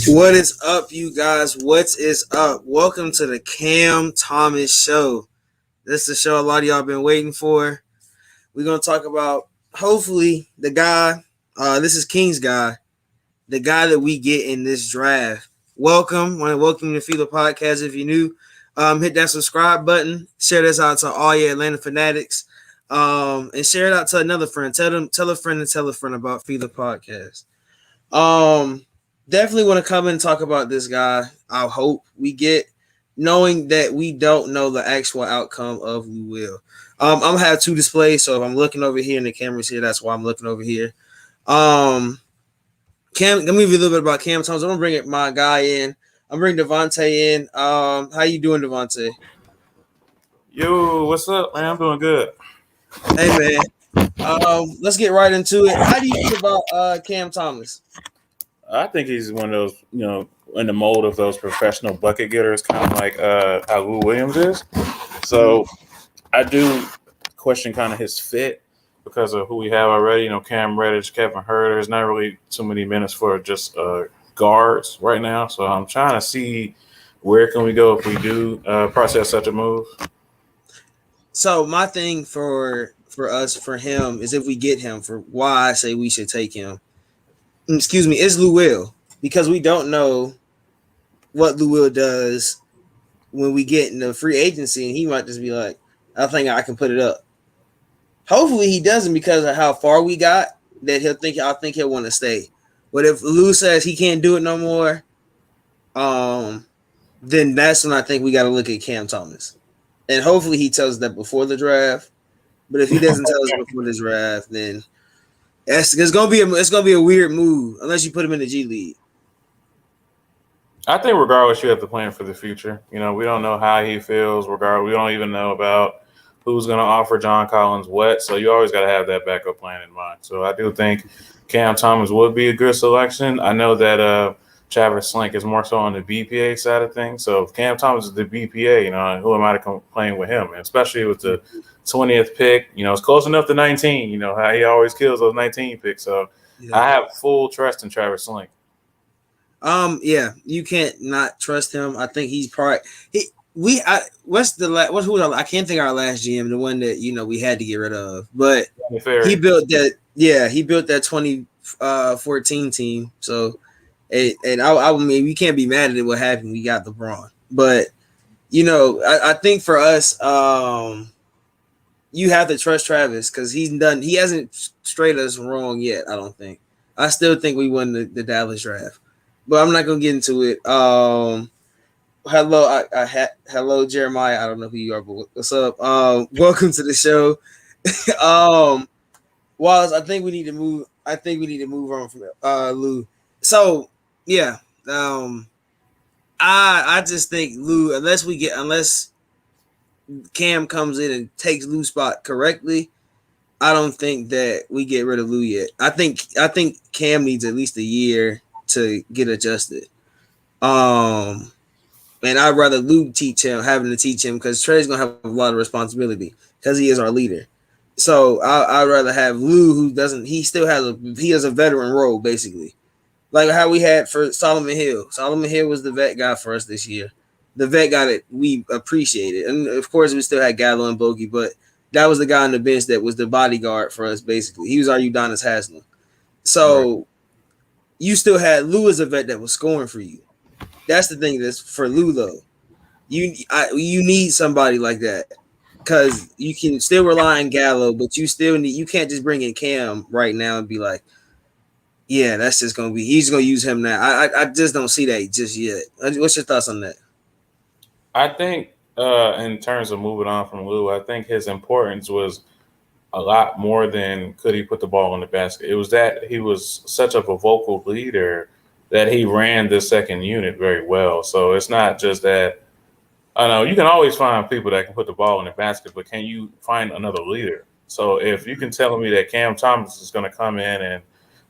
What is up, you guys? What is up? Welcome to the Cam Thomas Show. This is the show a lot of y'all been waiting for. We're going to talk about, hopefully, the guy, this is King's guy, the guy that we get in this draft. Welcome. I want to welcome you to FILA Podcast if you're new. Hit that subscribe button. Share this out to all your Atlanta fanatics. And share it out to another friend. Tell a friend and tell a friend about FILA Podcast. Definitely want to come and talk about this guy. I hope we get, knowing that we don't know the actual outcome of Lou Will. I'm gonna have two displays, so if I'm looking over here and the camera's here, that's why I'm looking over here. Cam, let me give you a little bit about Cam Thomas. I'm gonna bring my guy in. I'm bringing Davonte in. How you doing, Davonte? Yo, what's up, man? I'm doing good. Hey, man. Let's get right into it. How do you feel about Cam Thomas? I think he's one of those, in the mold of those professional bucket getters, kind of like how Lou Williams is. So I do question kind of his fit because of who we have already. Cam Reddish, Kevin Huerter. There's not really too many minutes for just guards right now. So I'm trying to see where can we go if we do process such a move. So my thing for him is if we get him, for why I say we should take him. Is Lou Will, because we don't know what Lou Will does when we get in the free agency, and he might just be like, I think I can put it up. Hopefully he doesn't, because of how far we got, that I think he'll want to stay. But if Lou says he can't do it no more, then that's when I think we got to look at Cam Thomas. And hopefully he tells us that before the draft. But if he doesn't tell us before the draft, then it's gonna be a weird move unless you put him in the G League. I think regardless, you have to plan for the future. We don't know how he feels. Regardless, we don't even know about who's going to offer John Collins what. So you always got to have that backup plan in mind. So I do think Cam Thomas would be a good selection. I know that Travis Slink is more so on the BPA side of things. So if Cam Thomas is the BPA, who am I to complain with him? And especially with the 20th pick, it's close enough to 19. How he always kills those 19 picks. So yeah. I have full trust in Travis Slink. Yeah, you can't not trust him. I think he's probably who was I can't think of our last GM, the one that we had to get rid of, but he built that. Yeah, he built that 2014 team. So, I mean, we can't be mad at it. What happened? We got LeBron, but I think for us, you have to trust Travis because he hasn't strayed us wrong yet. I don't think. I still think we won the Dallas draft. But I'm not gonna get into it. Hello, Jeremiah. I don't know who you are, but what's up? Welcome to the show. Wallace, I think we need to move on from Lou. So yeah, I just think Lou, unless Cam comes in and takes Lou's spot correctly, I don't think that we get rid of Lou yet. I think Cam needs at least a year to get adjusted. And I'd rather Lou having to teach him, because Trey's gonna have a lot of responsibility because he is our leader. So I'd rather have Lou, who doesn't. He has a veteran role, basically, like how we had for Solomon Hill. Solomon Hill was the vet guy for us this year, the vet guy that we appreciated, and of course we still had Gallo and Bogey, but that was the guy on the bench that was the bodyguard for us. Basically, he was our Udonis Haslem. So. Right. You still had Lou as a vet that was scoring for you. That's the thing. That's for Lou though. You need somebody like that, because you can still rely on Gallo, but you can't just bring in Cam right now and be like, yeah, that's just gonna be. He's gonna use him now. I just don't see that just yet. What's your thoughts on that? I think in terms of moving on from Lou, I think his importance was a lot more than could he put the ball in the basket. It was that he was such of a vocal leader that he ran the second unit very well. So it's not just that. I know you can always find people that can put the ball in the basket, but can you find another leader? So if you can tell me that Cam Thomas is going to come in and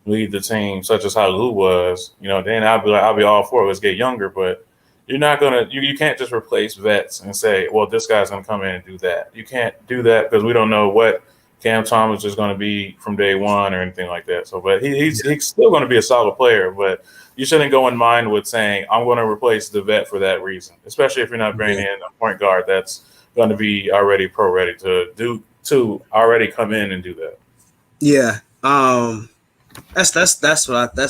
lead the team, such as how Lou was, then I'll be all for it. Let's get younger, but you're not gonna. You can't just replace vets and say, well, this guy's going to come in and do that. You can't do that because we don't know what Cam Thomas is going to be from day one or anything like that. So, but he's still going to be a solid player. But you shouldn't go in mind with saying I'm going to replace the vet for that reason, especially if you're not bringing in a point guard that's going to be already pro ready to already come in and do that. Yeah. That's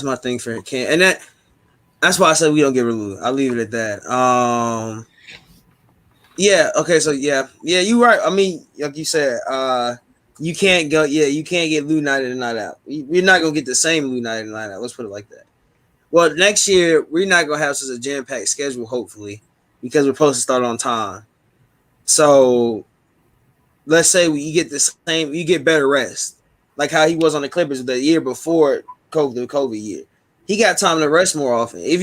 my thing for Cam, and that's why I said we don't get Lou. I'll leave it at that. Yeah. Okay. So yeah. You're right. I mean, like you said, you can't go. Yeah, you can't get Lou night in and night out. We're not gonna get the same Lou night in and night out. Let's put it like that. Well, next year we're not gonna have such a jam-packed schedule, hopefully, because we're supposed to start on time. So let's say you get better rest, like how he was on the Clippers the year before the COVID year. He got time to rest more often. I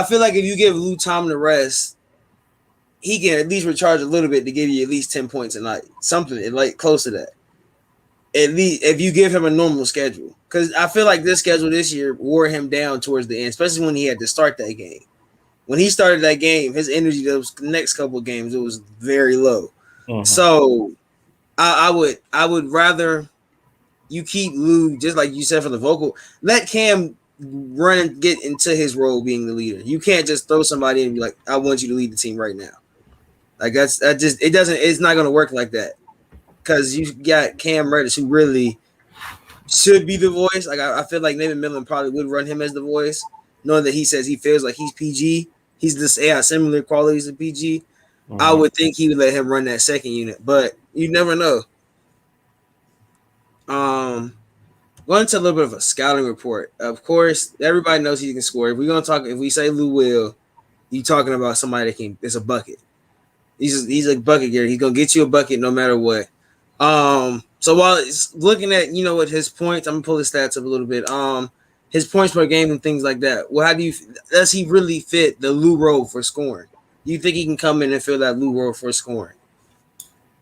feel like if you give Lou time to rest, he can at least recharge a little bit to give you at least 10 points a night, something like close to that. At least if you give him a normal schedule, because I feel like this schedule this year wore him down towards the end, especially when he had to start that game. When he started that game, his energy those next couple of games it was very low. Mm-hmm. So I would rather you keep Lou, just like you said for the vocal. Let Cam run and get into his role being the leader. You can't just throw somebody in and be like, I want you to lead the team right now. Like it's not gonna work like that. Because you got Cam Reddish who really should be the voice. Like I feel like Nathan Millen probably would run him as the voice, knowing that he says he feels like he's PG. He's this similar qualities to PG. Mm-hmm. I would think he would let him run that second unit, but you never know. Going into a little bit of a scouting report. Of course, everybody knows he can score. If we say Lou Will, you talking about somebody that it's a bucket. He's a bucket getter. He's gonna get you a bucket no matter what. So while it's looking at what his points, I'm gonna pull his stats up a little bit. His points per game and things like that. Well, does he really fit the Lou role for scoring? Do you think he can come in and fill that Lou role for scoring?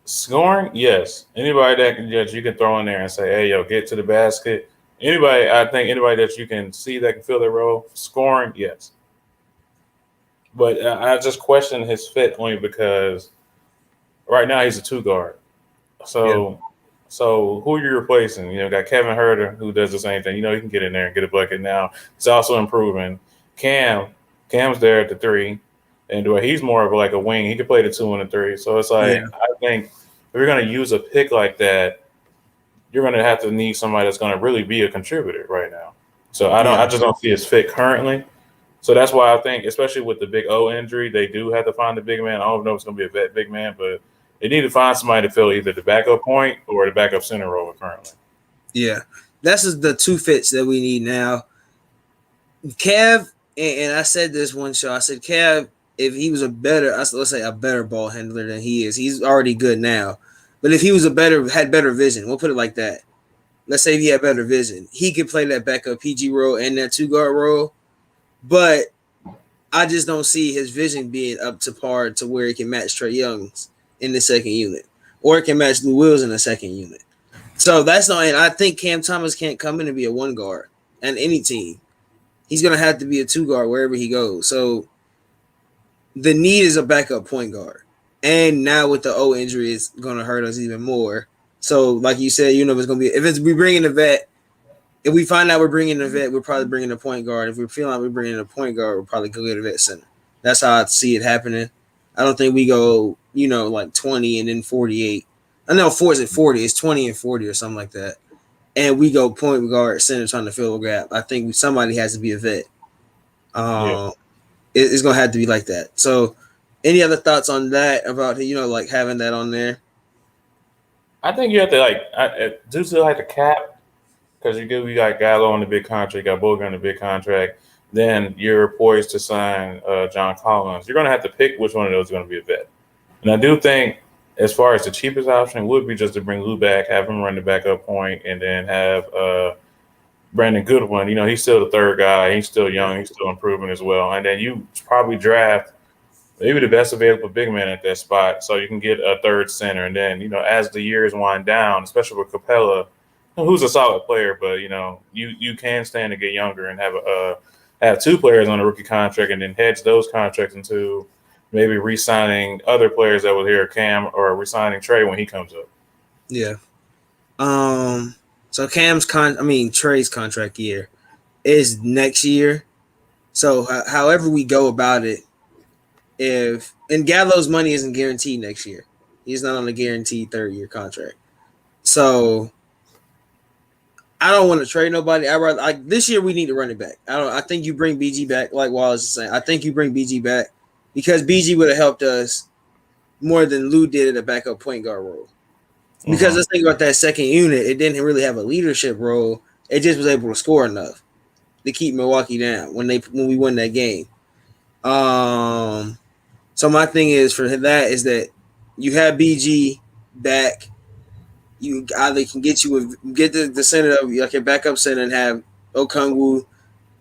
Scoring, yes. Anybody that you can throw in there and say, "Hey, yo, get to the basket." Anybody that you can see that can fill their role. Scoring, yes. But I just question his fit only because right now he's a 2 guard. So who are you replacing? Got Kevin Huerter who does the same thing. He can get in there and get a bucket now. He's also improving. Cam's there at the 3. And he's more of like a wing. He could play the 2 and the 3. So it's like I think if you're going to use a pick like that, you're going to have to need somebody that's going to really be a contributor right now. So I just don't see his fit currently. So that's why I think, especially with the Big O injury, they do have to find the big man. I don't know if it's going to be a vet big man, but they need to find somebody to fill either the backup point or the backup center role currently. Yeah, that's just the 2 fits that we need now. Kev, and I said this one show, I said Kev, if he was a better ball handler than he is, he's already good now. But if he was had better vision, we'll put it like that. Let's say if he had better vision, he could play that backup PG role and that 2 guard role. But I just don't see his vision being up to par to where he can match Trae Young's in the second unit, or it can match Lou Will's in the second unit. So that's not. And I think Cam Thomas can't come in and be a 1 guard on any team. He's gonna have to be a 2 guard wherever he goes. So the need is a backup point guard, and now with the O injury, it's gonna hurt us even more. So, like you said, if it's gonna be we bring in a vet. If we find out we're bringing a vet, we're probably bringing a point guard. If we feel like we're bringing a point guard, we'll probably go get a vet center. That's how I see it happening. I don't think we go, like 20 and then 48. I know 40. It's 20 and 40 or something like that. And we go point guard center trying to fill a gap. I think somebody has to be a vet. It's going to have to be like that. So any other thoughts on that about, like having that on there? I think you have to due to the cap, because you got Gallo on the big contract, you got Bogan on the big contract, then you're poised to sign John Collins. You're going to have to pick which one of those is going to be a vet. And I do think, as far as the cheapest option, would be just to bring Lou back, have him run the backup point, and then have Brandon Goodwin. He's still the 3rd guy. He's still young. He's still improving as well. And then you probably draft maybe the best available big man at that spot so you can get a 3rd center. And then, as the years wind down, especially with Capella, who's a solid player, but you can stand to get younger and have 2 players on a rookie contract and then hedge those contracts into maybe re-signing other players that will hear Cam or re-signing Trae when he comes up. Yeah. Um, so Trey's contract year is next year. So however we go about it, if and Gallo's money isn't guaranteed next year, he's not on a guaranteed 3rd-year contract. So I don't want to trade nobody. I rather like this year we need to run it back. I don't. I think you bring BG back, like Wallace is saying. I think you bring BG back because BG would have helped us more than Lou did at a backup point guard role. Because Mm-hmm. let's think about that second unit. It didn't really have a leadership role. It just was able to score enough to keep Milwaukee down when we won that game. Um, so my thing is for that is that you have BG back. You either can get the center of like a backup center and have Okongwu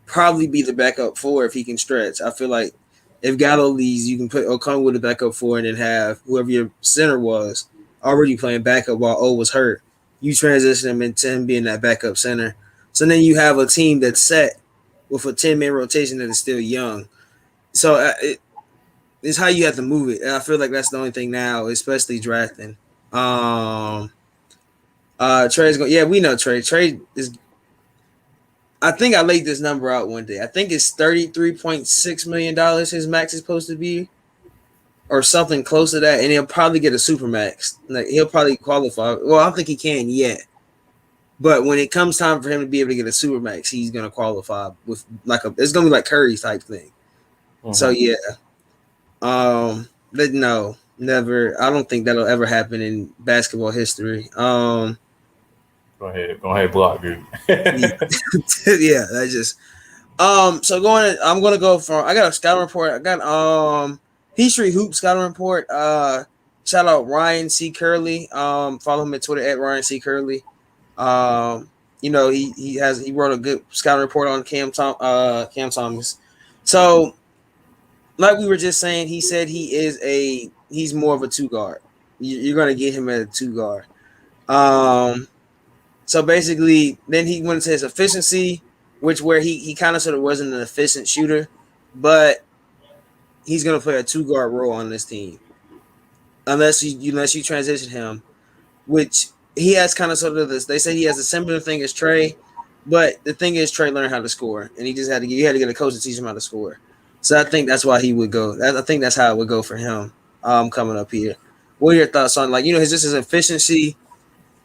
probably be the backup 4 if he can stretch. I feel like if Gallo leaves, you can put Okongwu the backup 4 and then have whoever your center was already playing backup while O was hurt. You transition him into him being that backup center. So then you have a team that's set with a 10-man rotation that is still young. So it's how you have to move it. And I feel like that's the only thing now, especially drafting. Um, Trey's going. Yeah, we know Trey. Trey is. I think I laid this number out one day. I think it's $33.6 million. His max is supposed to be, or something close to that, and he'll probably get a super max. Like he'll probably qualify. Well, I don't think he can yet. But when it comes time for him to be able to get a super max, he's gonna qualify with like a. It's gonna be like Curry type thing. So Mm-hmm. yeah. But no, never. I don't think that'll ever happen in basketball history. Go ahead, block, dude. Yeah, yeah. That just So I'm gonna go from. I got a scouting report. I got Peachtree Hoop scouting report. Shout out Ryan C Curley. Follow him at Twitter at Ryan C Curley. He wrote a good scouting report on Cam Thomas. So like we were just saying, he said he's more of a 2 guard. You're gonna get him at a 2 guard. Um, so basically, then he went into his efficiency, where he kind of sort of wasn't an efficient shooter, but he's going to play a 2 guard role on this team unless you transition him, which he has kind of sort of this. They say he has a similar thing as Trey, but the thing is Trey learned how to score, and he had to get a coach to teach him how to score. So I think that's why he would go. I think that's how it would go for him. Coming up here. What are your thoughts on his efficiency?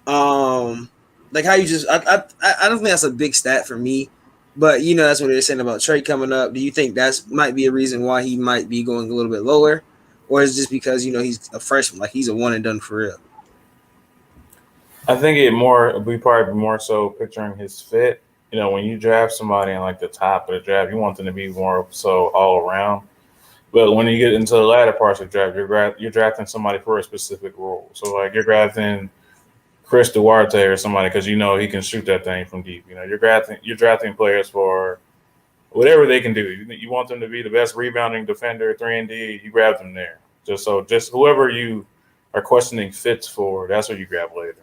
Um, like how you just I don't think that's a big stat for me, but that's what they're saying about Trey coming up. Do you think that's might be a reason why he might be going a little bit lower, or is it just because he's a freshman, like he's a one and done for real? I think we probably more so picturing his fit. When you draft somebody in like the top of the draft, you want them to be more so all around. But when you get into the latter parts of the draft, you're drafting somebody for a specific role. So like you're drafting Chris Duarte or somebody because he can shoot that thing from deep. You're drafting players for whatever they can do. You want them to be the best rebounding defender, 3-and-D. You grab them there. Just whoever you are questioning fits for, that's what you grab later.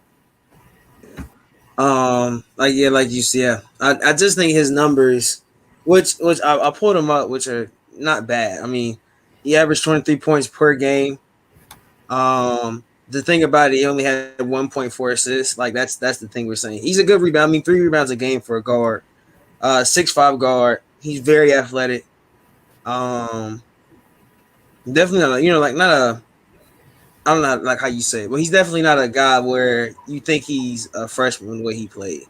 Like yeah, like you see, yeah. I just think his numbers, which I pulled them up, which are not bad. I mean, he averaged 23 points per game. The thing about it, he only had 1.4 assists. Like that's the thing we're saying. He's a good rebound. I mean, 3 rebounds a game for a guard. 6'5" guard. He's very athletic. Um, Definitely not like not a. I don't know like how you say it, but he's definitely not a guy where you think he's a freshman the way he played.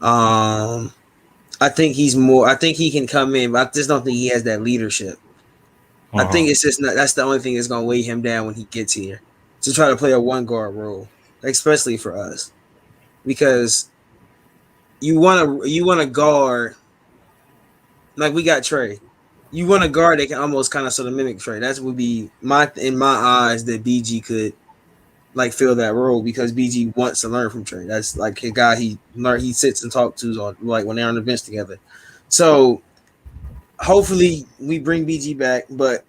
Um, I think he's more. I think he can come in, but I just don't think he has that leadership. I Uh-huh. think it's just not. That's the only thing that's gonna weigh him down when he gets here to try to play a 1 guard role, especially for us, because you want to guard like we got Trey. You want a guard that can almost kind of sort of mimic Trey. That would be in my eyes that BG could like fill that role because BG wants to learn from Trey. That's like a guy he sits and talks to on like when they're on the bench together. So hopefully we bring BG back, but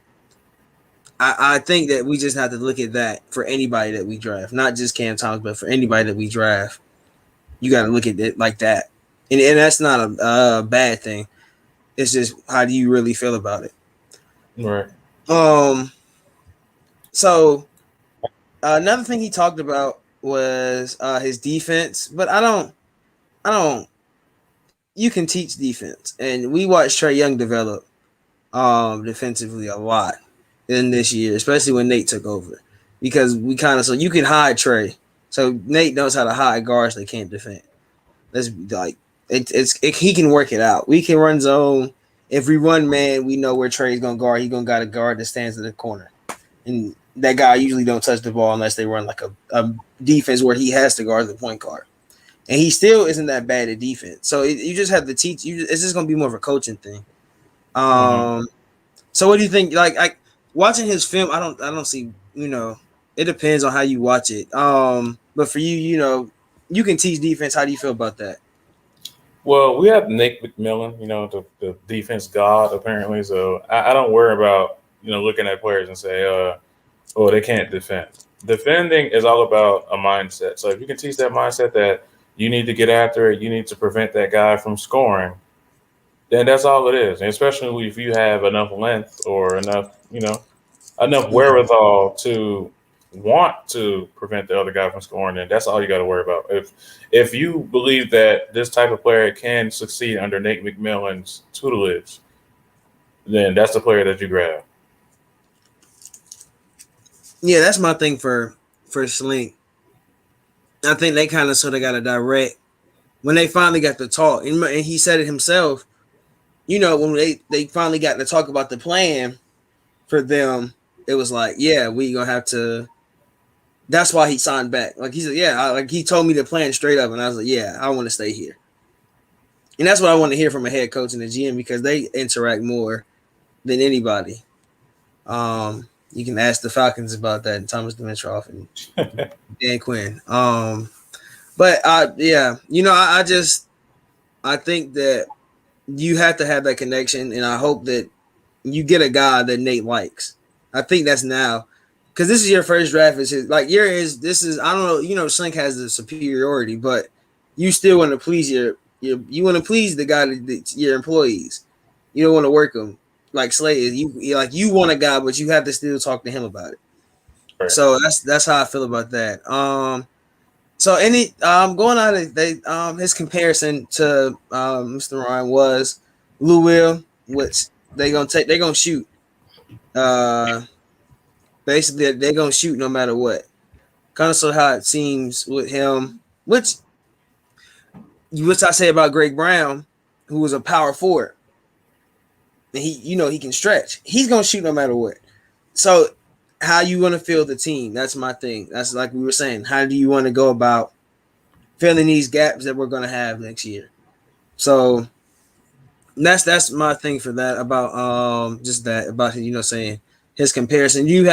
I think that we just have to look at that for anybody that we draft, not just Cam Thomas, but for anybody that we draft. You got to look at it like that, and that's not a bad thing. It's just how do you really feel about it? Right. Um, so another thing he talked about was his defense, but I don't. You can teach defense, and we watched Trey Young develop defensively a lot in this year, especially when Nate took over, because we kind of so you can hide Trey, so Nate knows how to hide guards they can't defend. Let's like he can work it out. We can run zone. If we run man, we know where Trey's gonna guard. He's gonna got a guard that stands in the corner, and that guy usually don't touch the ball unless they run like a defense where he has to guard the point guard. And he still isn't that bad at defense. So you just have to teach. It's just gonna be more of a coaching thing. Mm-hmm. Um, so what do you think? Like watching his film, I don't see. It depends on how you watch it. But for you, you can teach defense. How do you feel about that? Well, we have Nick McMillan, the defense god apparently. So I don't worry about looking at players and say, oh, they can't defend. Defending is all about a mindset. So if you can teach that mindset that you need to get after it, you need to prevent that guy from scoring, then that's all it is. And especially if you have enough length or enough Yeah. wherewithal to want to prevent the other guy from scoring, then that's all you got to worry about. If you believe that this type of player can succeed under Nate McMillan's tutelage, then that's the player that you grab. Yeah, that's my thing for Slink. I think they kind of sort of got a direct when they finally got to talk, and he said it himself. When they finally got to talk about the plan for them, it was like, yeah, we gonna have to. That's why he signed back. Like he said, yeah, like he told me the plan straight up, and I was like, yeah, I want to stay here. And that's what I want to hear from a head coach and a GM because they interact more than anybody. You can ask the Falcons about that, and Thomas Dimitroff and Dan Quinn. But yeah, I think that you have to have that connection, and I hope that you get a guy that Nate likes. I think that's now because this is your first draft. This is I don't know. Slink has the superiority, but you still want to please you want to please the guy your employees. You don't want to work them like Slay is. You want a guy, but you have to still talk to him about it. Right. So that's how I feel about that. So going on his comparison to Mr. Ryan was Lou Will, which they're gonna shoot. Basically they're gonna shoot no matter what. Kind of so how it seems with him, which I say about Greg Brown, who was a power forward. And he can stretch. He's gonna shoot no matter what. So how you want to fill the team? That's my thing. That's like we were saying. How do you want to go about filling these gaps that we're going to have next year? So that's my thing for that about just that about saying his comparison. You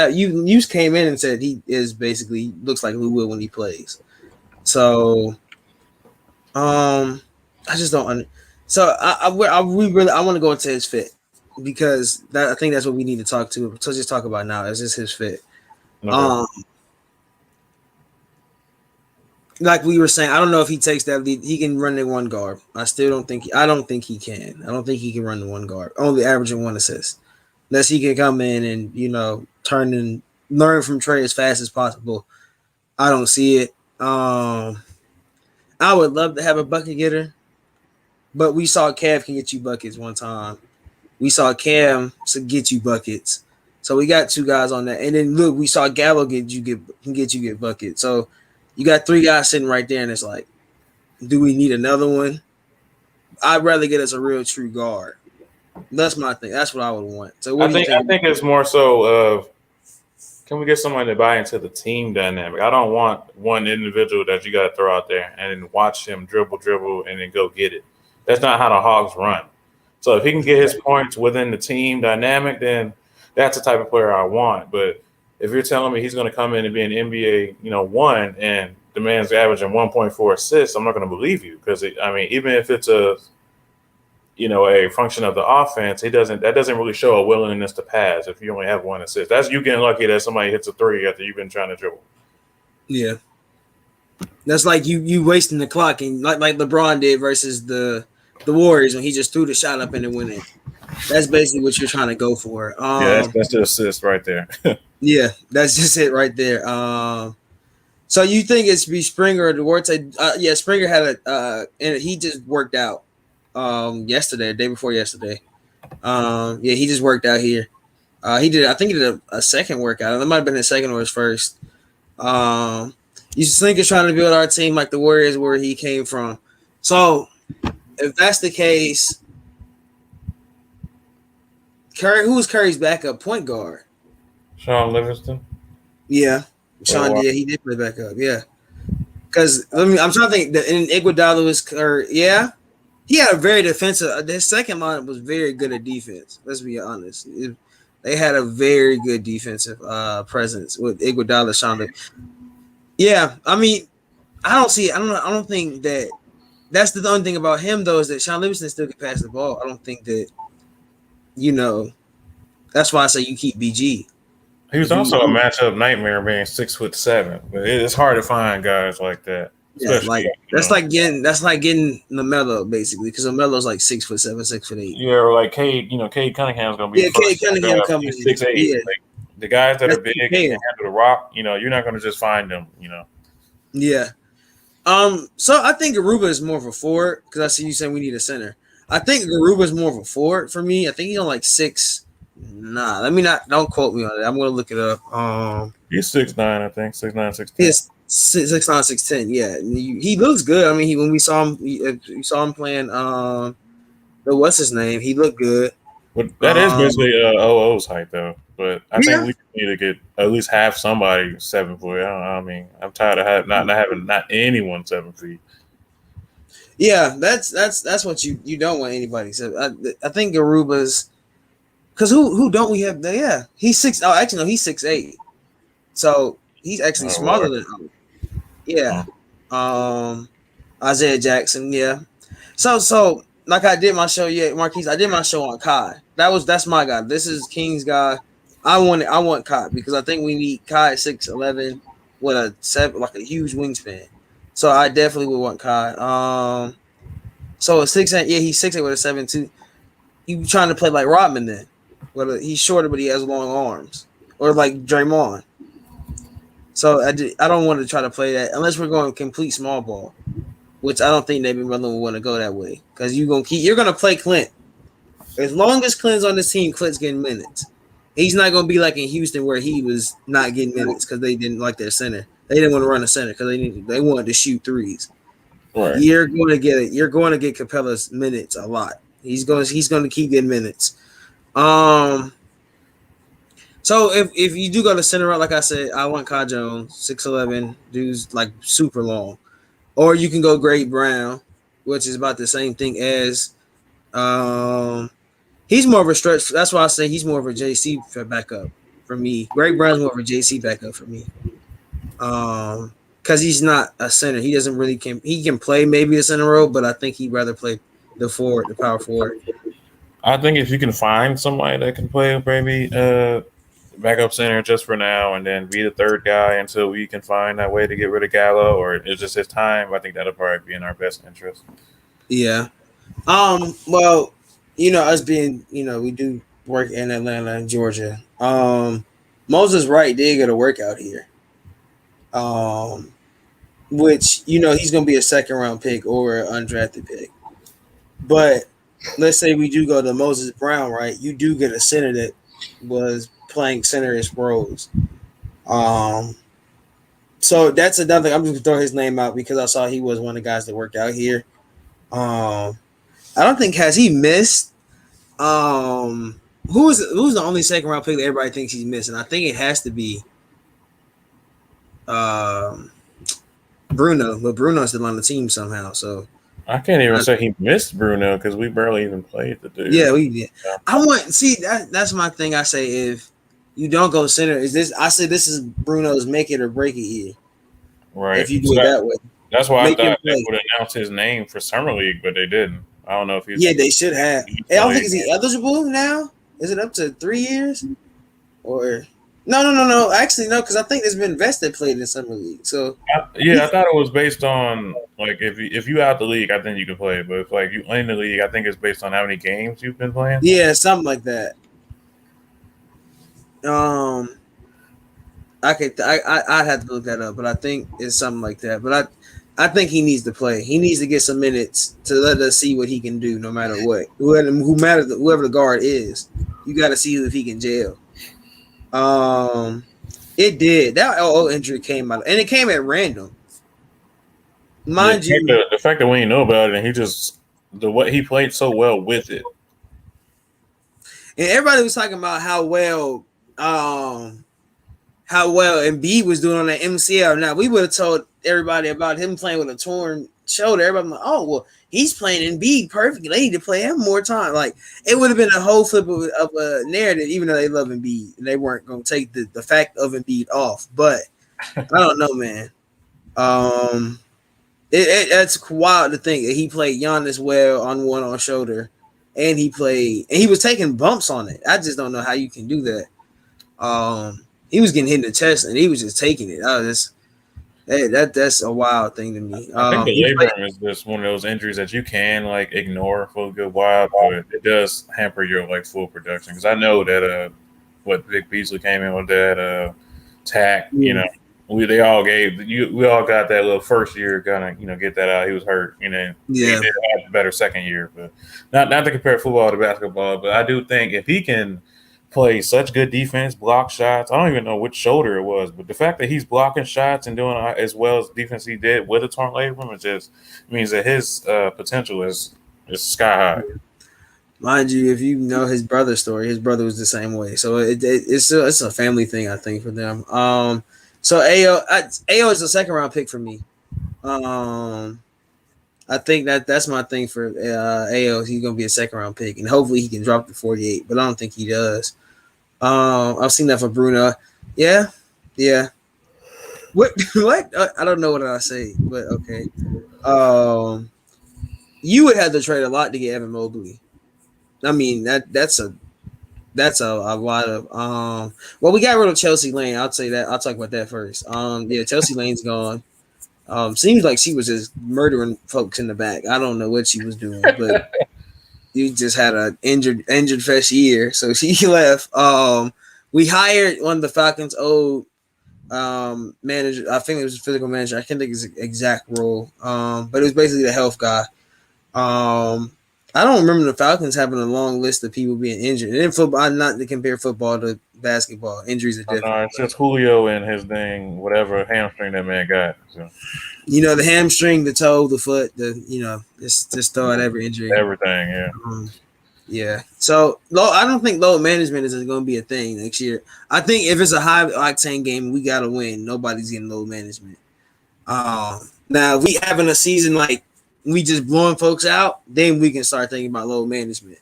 came in and said he is basically looks like Lou Will when he plays. So I just don't. So I want to go into his fit because I think that's what we need to talk to. So just talk about now is just his fit. Okay. Like we were saying, I don't know if he takes that lead. He can run the one guard. I don't think he can. I don't think he can run the one guard. Only averaging one assist. Unless he can come in and turn and learn from Trey as fast as possible. I don't see it. I would love to have a bucket getter, but we saw Cav can get you buckets one time. We saw Cam get you buckets. So we got two guys on that. And then look, we saw Gallo can get you buckets. So you got three guys sitting right there, and it's like, do we need another one? I'd rather get us a real true guard. That's my thing. That's what I would want. So what do you think? I think it's more so of can we get someone to buy into the team dynamic? I don't want one individual that you got to throw out there and then watch him dribble, and then go get it. That's not how the Hogs run. So if he can get his points within the team dynamic, then that's the type of player I want. But if you're telling me he's going to come in and be an NBA, one and demands averaging 1.4 assists, I'm not going to believe you because even if it's a function of the offense, that doesn't really show a willingness to pass if you only have one assist. That's you getting lucky that somebody hits a three after you've been trying to dribble. Yeah, that's like you wasting the clock and like LeBron did versus the Warriors when he just threw the shot up and it went in. That's basically what you're trying to go for. That's the assist right there. Yeah, that's just it right there. So you think it's be Springer or Duarte? Yeah, Springer had and he just worked out yesterday, the day before yesterday. Yeah, he just worked out here. He did. I think he did a second workout. It might have been his second or his first. You think is trying to build our team like the Warriors where he came from. So if that's the case, Curry, who's Curry's backup point guard? Sean Livingston. Yeah, Sean. Yeah, he did play backup. Yeah, because I'm trying to think. In Iguodala was yeah, he had a very defensive. His second line was very good at defense. Let's be honest. They had a very good defensive presence with Iguodala, Sean. Yeah, I mean, I don't see. I don't think that. That's the only thing about him though is that Sean Livingston still can pass the ball. I don't think that. That's why I say you keep BG. He was also a matchup nightmare being 6'7", but it's hard to find guys like that. Yeah, like that's like getting LaMelo basically because LaMelo's like 6'7", 6'8". Yeah, or like Cade, Cade Cunningham's gonna be Cade Cunningham coming in 6'8". Yeah. Like, the guys that are big and can handle the rock, you're not gonna just find them. Yeah. So I think Garuba is more of a forward because I see you saying we need a center. I think Garuba is more of a forward for me. I think he's on like 6. Nah, don't quote me on it. I'm gonna look it up. He's 6'9", I think 6'9", 6'10". He's 6'9", 6'10". Yeah, he looks good. I mean, when we saw him, you saw him playing. What's his name? He looked good. But that is basically OO's height though. But I think we need to get at least have somebody 7 foot. I mean, I'm tired of not having anyone 7 feet. Yeah, that's what you don't want anybody. So I think Garuba's because who don't we have? Yeah, he's 6. Oh, actually no, he's 6'8". So he's actually smaller than. Yeah, Isaiah Jackson. Yeah, so like I did my show. Yeah, Marquise, I did my show on Kai. That's my guy. This is King's guy. I want Kai because I think we need Kai at 6'11" with a 7 like a huge wingspan. So I definitely would want Kai. So a 6'8", yeah, he's 6'8" with a 7'2". You trying to play like Rodman then? He's shorter, but he has long arms, or like Draymond. So I don't want to try to play that unless we're going complete small ball, which I don't think David Rutherford will want to go that way because you're gonna play Clint. As long as Clint's on this team, Clint's getting minutes. He's not gonna be like in Houston where he was not getting minutes because they didn't like their center. They didn't want to run a center because they wanted to shoot threes. Right. You're going to get it. You're going to get Capella's minutes a lot. He's going to keep getting minutes. So if you do go to center out, like I said, I want Kai Jones, 6'11", dude's like super long. Or you can go Greg Brown, which is about the same thing as he's more of a stretch. That's why I say he's more of a JC backup for me. Greg Brown's more of a JC backup for me. Because he's not a center. He doesn't really he can play maybe a center role, but I think he'd rather play the power forward. I think if you can find somebody that can play maybe backup center just for now and then be the third guy until we can find that way to get rid of Gallo or it's just his time, I think that'll probably be in our best interest. Yeah. Well, us being, we do work in Atlanta and Georgia. Moses Wright did get a workout here. Which, he's going to be a second round pick or an undrafted pick. But let's say we do go to Moses Brown, right? You do get a center that was playing center as pros. So that's another thing. I'm just going to throw his name out because I saw he was one of the guys that worked out here. I don't think has he missed. Who's the only second round pick that everybody thinks he's missing? I think it has to be Bruno, but Bruno's still on the team somehow. So I can't even say he missed Bruno because we barely even played the dude. Yeah, we did. Yeah. That's my thing. I say if you don't go center, this is Bruno's make it or break it year. Right. If you do it that way. That's why I thought they would announce his name for Summer League, but they didn't. I don't know if he's. Yeah, they should have. I don't think is he eligible now? Is it up to 3 years? Or no. Actually, no, because I think there's been vets that played in Summer League. So I thought it was based on like if you out the league, I think you can play. But if like you in the league, I think it's based on how many games you've been playing. Yeah, something like that. I'd have to look that up, but I think it's something like that. But I think he needs to play. He needs to get some minutes to let us see what he can do, no matter what. Whoever the guard is, you got to see if he can jail. It did. That LO injury came out, and it came at random. Yeah, Mind you, the fact that we didn't know about it, and what he played so well with it. and everybody was talking about how well Embiid was doing on that MCL. Now we would have told everybody about him playing with a torn shoulder. Everybody was like, oh well, he's playing Embiid perfectly. They need to play him more time. Like it would have been a whole flip of a narrative, even though they love Embiid and they weren't going to take the fact of Embiid off. But I don't know, man. It's wild to think that he played Giannis well on one on shoulder, and he was taking bumps on it. I just don't know how you can do that. He was getting hit in the chest, and he was just taking it. That's a wild thing to me. I think the labrum is just one of those injuries that you can like ignore for a good while, but it does hamper your like full production. Because I know that what Vic Beasley came in with that tack, we all got that little first year kind of get that out. He was hurt, he did have a better second year, but not to compare football to basketball, but I do think if he can play such good defense, block shots. I don't even know which shoulder it was, but the fact that he's blocking shots and doing as well as defense he did with a torn labrum, it just means that his potential is sky high. Mind you, if you know his brother's story, his brother was the same way. So it's a family thing, I think, for them. So AO is a second round pick for me. I think that's my thing for AO. He's gonna be a second round pick, and hopefully he can drop to 48. But I don't think he does. I've seen that for Bruno. Yeah. What? I don't know what I say, but okay. You would have to trade a lot to get Evan Mobley. I mean that's a lot of well, we got rid of Chelsea Lane. I'll say that. I'll talk about that first. Chelsea Lane's gone. Seems like she was just murdering folks in the back. I don't know what she was doing, but you just had an injured fest year, so she left. We hired one of the Falcons' old manager. I think it was a physical manager. I can't think his exact role, but it was basically the health guy. I don't remember the Falcons having a long list of people being injured. And in football, not to compare football to basketball. Injuries are different. No, it's just Julio and his thing, whatever hamstring that man got. So. The hamstring, the toe, the foot, just throw out every injury. Everything, yeah. Yeah. So I don't think load management is going to be a thing next year. I think if it's a high octane game, we got to win. Nobody's getting load management. Now, if we having a season like we just blowing folks out, then we can start thinking about load management.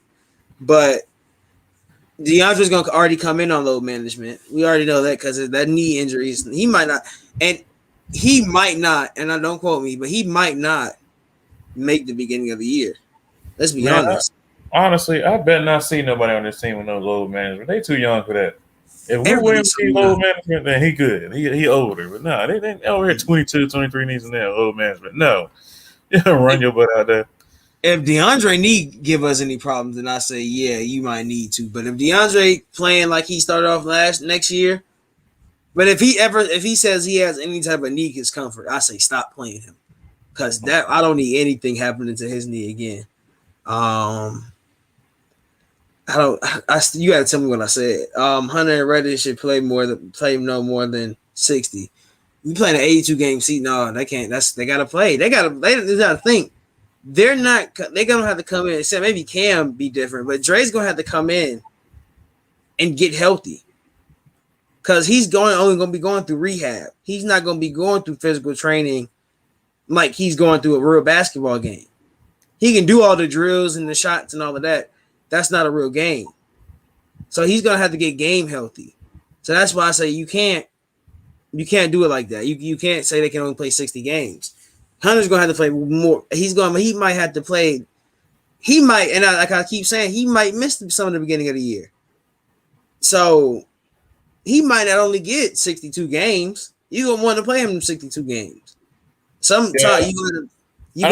But DeAndre's going to already come in on load management. We already know that because of that knee injuries. He might not, and I don't quote me, but he might not make the beginning of the year. Let's be honest. Honestly, I bet not see nobody on this team with no load management. They too young for that. If Lou Williams needs load management, then he good. He older. But no, they over here 22, 23 needs in there load management. No. You don't run your butt out there. If DeAndre need give us any problems, then I say, yeah, you might need to. But if DeAndre playing like he started off next year, but if he says he has any type of knee discomfort, I say stop playing him. Because I don't need anything happening to his knee again. You gotta tell me what I said. Hunter and Reddish should play no more than 60. You playing an 82 game season? No, they can't. They gotta play. They gotta think. They're gonna have to come in. Except maybe Cam be different, but Dre's gonna have to come in and get healthy. Cause he's only gonna be going through rehab. He's not gonna be going through physical training like he's going through a real basketball game. He can do all the drills and the shots and all of that. That's not a real game. So he's gonna have to get game healthy. So that's why I say you can't do it like that. You can't say they can only play 60 games. Hunter's gonna have to play more. He might have to play. He might, and like I keep saying, he might miss some of the beginning of the year. So he might not only get 62 games. You're gonna want to play him in 62 games. You gonna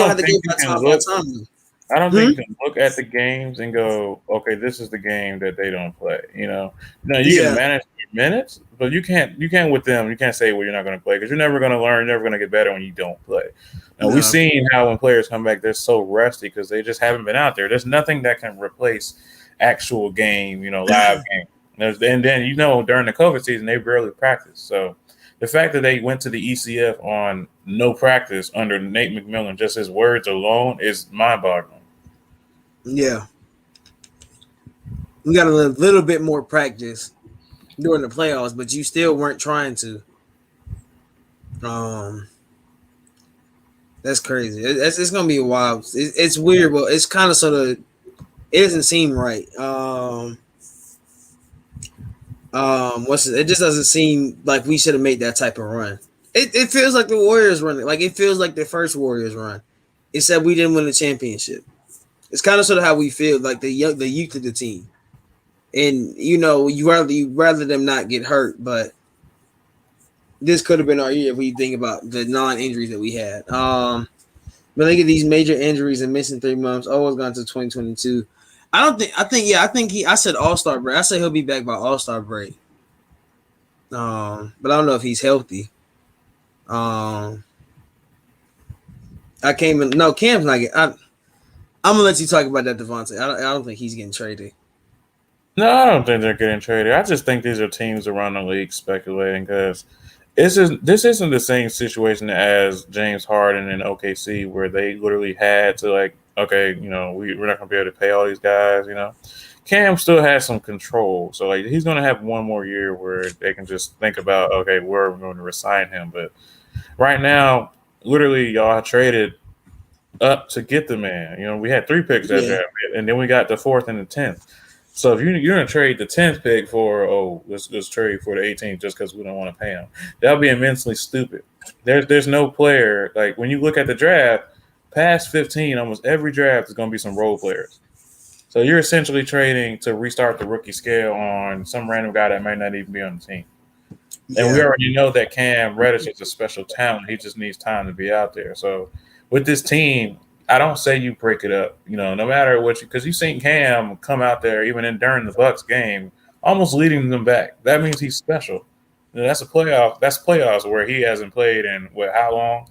have to give that time. I don't think Hmm? you can look at the games and go, okay, this is the game that they don't play. No, you can Yeah, manage your minutes, but you can't with them. You can't say, well, you're not going to play because you're never going to learn. You're never going to get better when you don't play. Now we've no, seen how when players come back, they're so rusty because they just haven't been out there. There's nothing that can replace actual game, live game. And then during the COVID season, they barely practice. So the fact that they went to the ECF on no practice under Nate McMillan, just his words alone, is mind-boggling. yeah. We got a little bit more practice during the playoffs, but you still weren't trying to. Um, that's crazy. It's gonna be a while. It's weird, but it's kind of sort of. It doesn't seem right. It just doesn't seem like we should have made that type of run. It feels like the Warriors running. Like it feels like the first Warriors run. Except we didn't win the championship. It's kind of sort of how we feel, like the youth of the team. And you rather them not get hurt, but this could have been our year if we think about the non-injuries that we had. But look at these major injuries and missing 3 months. Always gone to 2022. I don't think. I think he. I said All Star break. I said he'll be back by All Star break. But I don't know if he's healthy. Um, I came in. No, Cam's not getting. I'm gonna let you talk about that, Davonte. I don't think he's getting traded. No, I don't think they're getting traded. I just think these are teams around the league speculating because this isn't the same situation as James Harden and OKC where they literally had to okay, we're not going to be able to pay all these guys. Cam still has some control, so he's going to have one more year where they can just think about, okay, where we're going to resign him. But right now, literally, y'all traded up to get the man. We had 3 picks that Yeah, draft, and then we got the 4th and the 10th. So if you're gonna trade the 10th pick for let's trade for the 18th just because we don't want to pay him, that would be immensely stupid. There's no player like when you look at the draft past 15, almost every draft is gonna be some role players. So you're essentially trading to restart the rookie scale on some random guy that might not even be on the team. And we yeah, already know that Cam Reddish is a special talent. He just needs time to be out there. So with this team, I don't say you break it up. No matter what because you've seen Cam come out there even during the Bucks game, almost leading them back. That means he's special. That's a playoff. That's playoffs where he hasn't played in how long?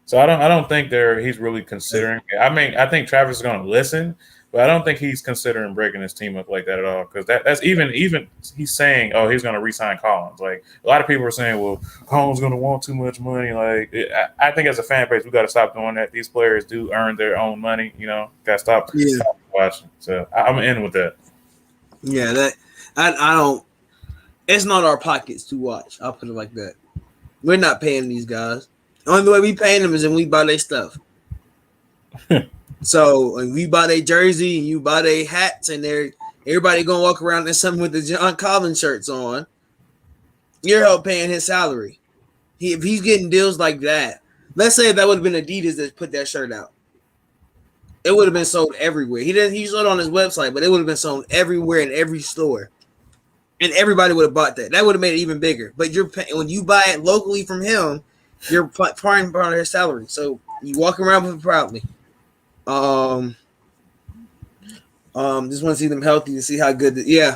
So I don't think he's really considering. I mean, I think Travis is going to listen, but I don't think he's considering breaking his team up like that at all. Because that's even he's saying, oh, he's going to re-sign Collins. Like a lot of people are saying, well, Collins going to want too much money. I think as a fan base, we got to stop doing that. These players do earn their own money. Got to stop yeah, watching. So I'm gonna end with that. yeah. That I don't. It's not our pockets to watch. I'll put it like that. We're not paying these guys. The only way we paying them is when we buy their stuff. So when we buy their jersey and you buy their hats and everybody gonna walk around in something with the John Collins shirts on, you're help paying his salary. If he's getting deals like that, let's say if that would have been Adidas that put that shirt out, it would have been sold everywhere. He sold it on his website, but it would have been sold everywhere in every store. And everybody would have bought that. That would have made it even bigger. But when you buy it locally from him, you're part of his salary. So you walk around with it proudly. Just want to see them healthy to see how good. Yeah.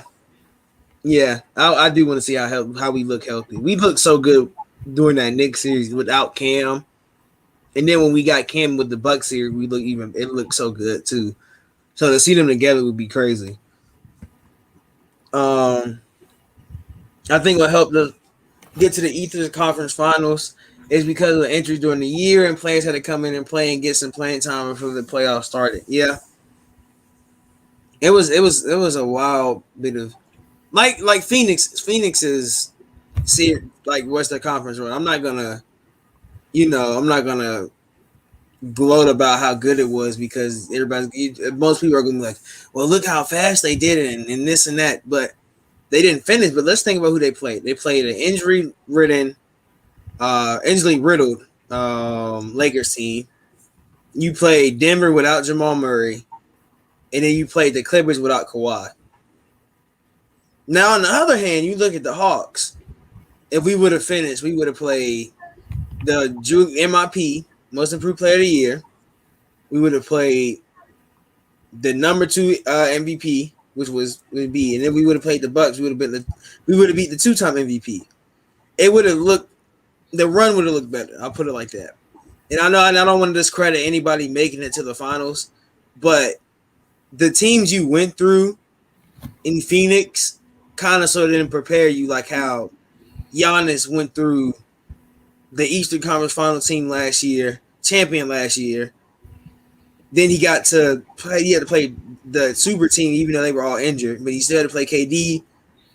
I do want to see how we look healthy. We look so good during that Knicks series without Cam, and then when we got Cam with the Bucks series, it looked so good too. So to see them together would be crazy. I think what helped us get to the Eastern Conference Finals is because of the injuries during the year and players had to come in and play and get some playing time before the playoffs started. Yeah. It was a wild bit of like Phoenix's see like Western Conference run. I'm not gonna gloat about how good it was because most people are gonna be like, well, look how fast they did it and this and that, but they didn't finish. But let's think about who they played. They played an injury riddled Lakers team. You played Denver without Jamal Murray, and then you played the Clippers without Kawhi. Now, on the other hand, you look at the Hawks. If we would have finished, we would have played the MIP, Most Improved Player of the Year. We would have played the number 2 MVP, which would be, and then we would have played the Bucks. We would have beat the 2-time MVP. It would have looked, the run would have looked better. I'll put it like that. And I know I don't want to discredit anybody making it to the finals, but the teams you went through in Phoenix kind of sort of didn't prepare you like how Giannis went through the Eastern Conference Final team last year, champion last year. Then he got to play. He had to play the super team, even though they were all injured. But he still had to play KD.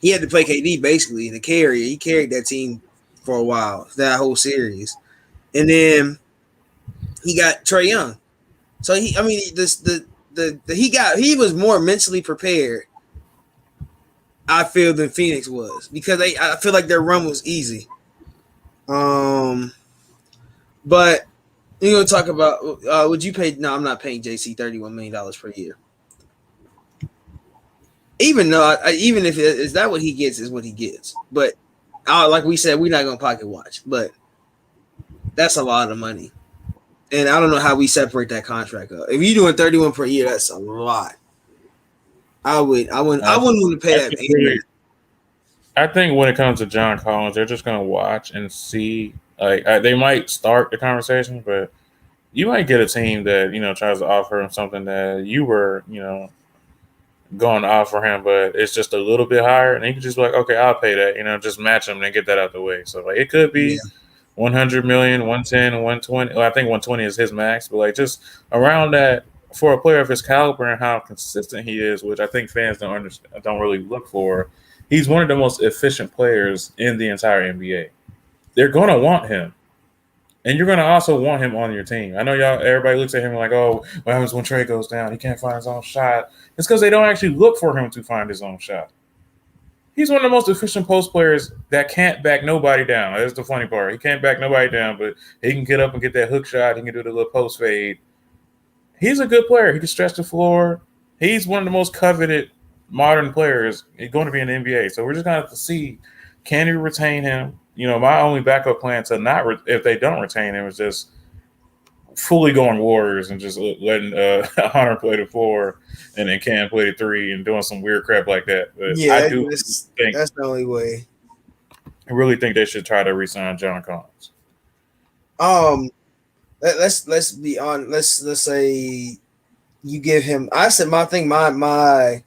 He had to play KD basically the carrier. He carried that team for a while, that whole series. And then he got Trae Young. So he was more mentally prepared, I feel, than Phoenix was, because I feel like their run was easy. But you're gonna talk about would you pay? No, I'm not paying JC $31 million per year. Even though, even if is that what he gets, is what he gets. But like we said, we're not gonna pocket watch. But that's a lot of money, and I don't know how we separate that contract up. If you're doing 31 per year, that's a lot. I wouldn't want to pay that. Really, I think when it comes to John Collins, they're just gonna watch and see. Like they might start the conversation, but you might get a team that tries to offer him something that you were going to offer him, but it's just a little bit higher, and he can just be like, okay, I'll pay that. Just match him and get that out the way. So like it could be 100 million, 110, 120. Well, I think 120 is his max, but like just around that for a player of his caliber and how consistent he is, which I think fans don't really look for. He's one of the most efficient players in the entire NBA. They're going to want him. And you're going to also want him on your team. I know everybody looks at him like, oh, what happens when Trae goes down? He can't find his own shot. It's because they don't actually look for him to find his own shot. He's one of the most efficient post players that can't back nobody down. That's the funny part. He can't back nobody down, but he can get up and get that hook shot. He can do the little post fade. He's a good player. He can stretch the floor. He's one of the most coveted modern players. He's going to be in the NBA. So we're just going to have to see, can you retain him? My only backup plan to if they don't retain him is just fully going Warriors and just letting Hunter play the 4 and then Cam play the 3 and doing some weird crap like that. But yeah, I do think that's the only way. I really think they should try to re-sign John Collins. Let's be on. Let's say you give him. I said my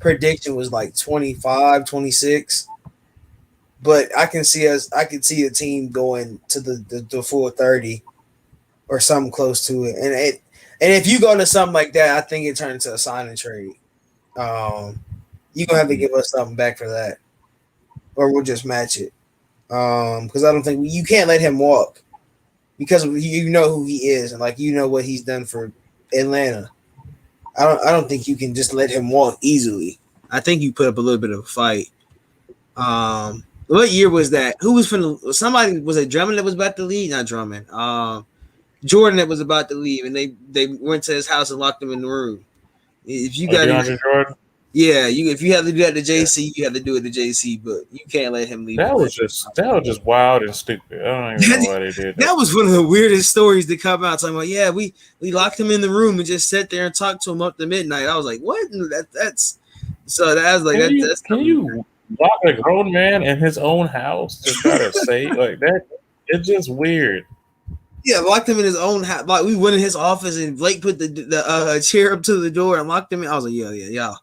prediction was like 25, 26. But I can see a team going to the full 30 or something close to it. And if you go to something like that, I think it turns into a sign and trade. You're gonna have to give us something back for that, or we'll just match it. Because I don't think you can't let him walk, because you know who he is and like what he's done for Atlanta. I don't think you can just let him walk easily. I think you put up a little bit of a fight. What year was that? Who was somebody, was it Drummond that was about to leave? Not Drummond. Jordan that was about to leave, and they went to his house and locked him in the room. If you got Jordan, if you have to do that to JC, you have to do it to JC, but you can't let him leave. That was just wild and stupid. I don't even know why they did that. That was one of the weirdest stories to come out. Talking about, we locked him in the room and just sat there and talked to him up to midnight. I was like, what? That's so that was like can you lock a grown man in his own house to try to say like that? It's just weird. Yeah, locked him in his own house. Like we went in his office and Blake put the chair up to the door and locked him in. I was like, y'all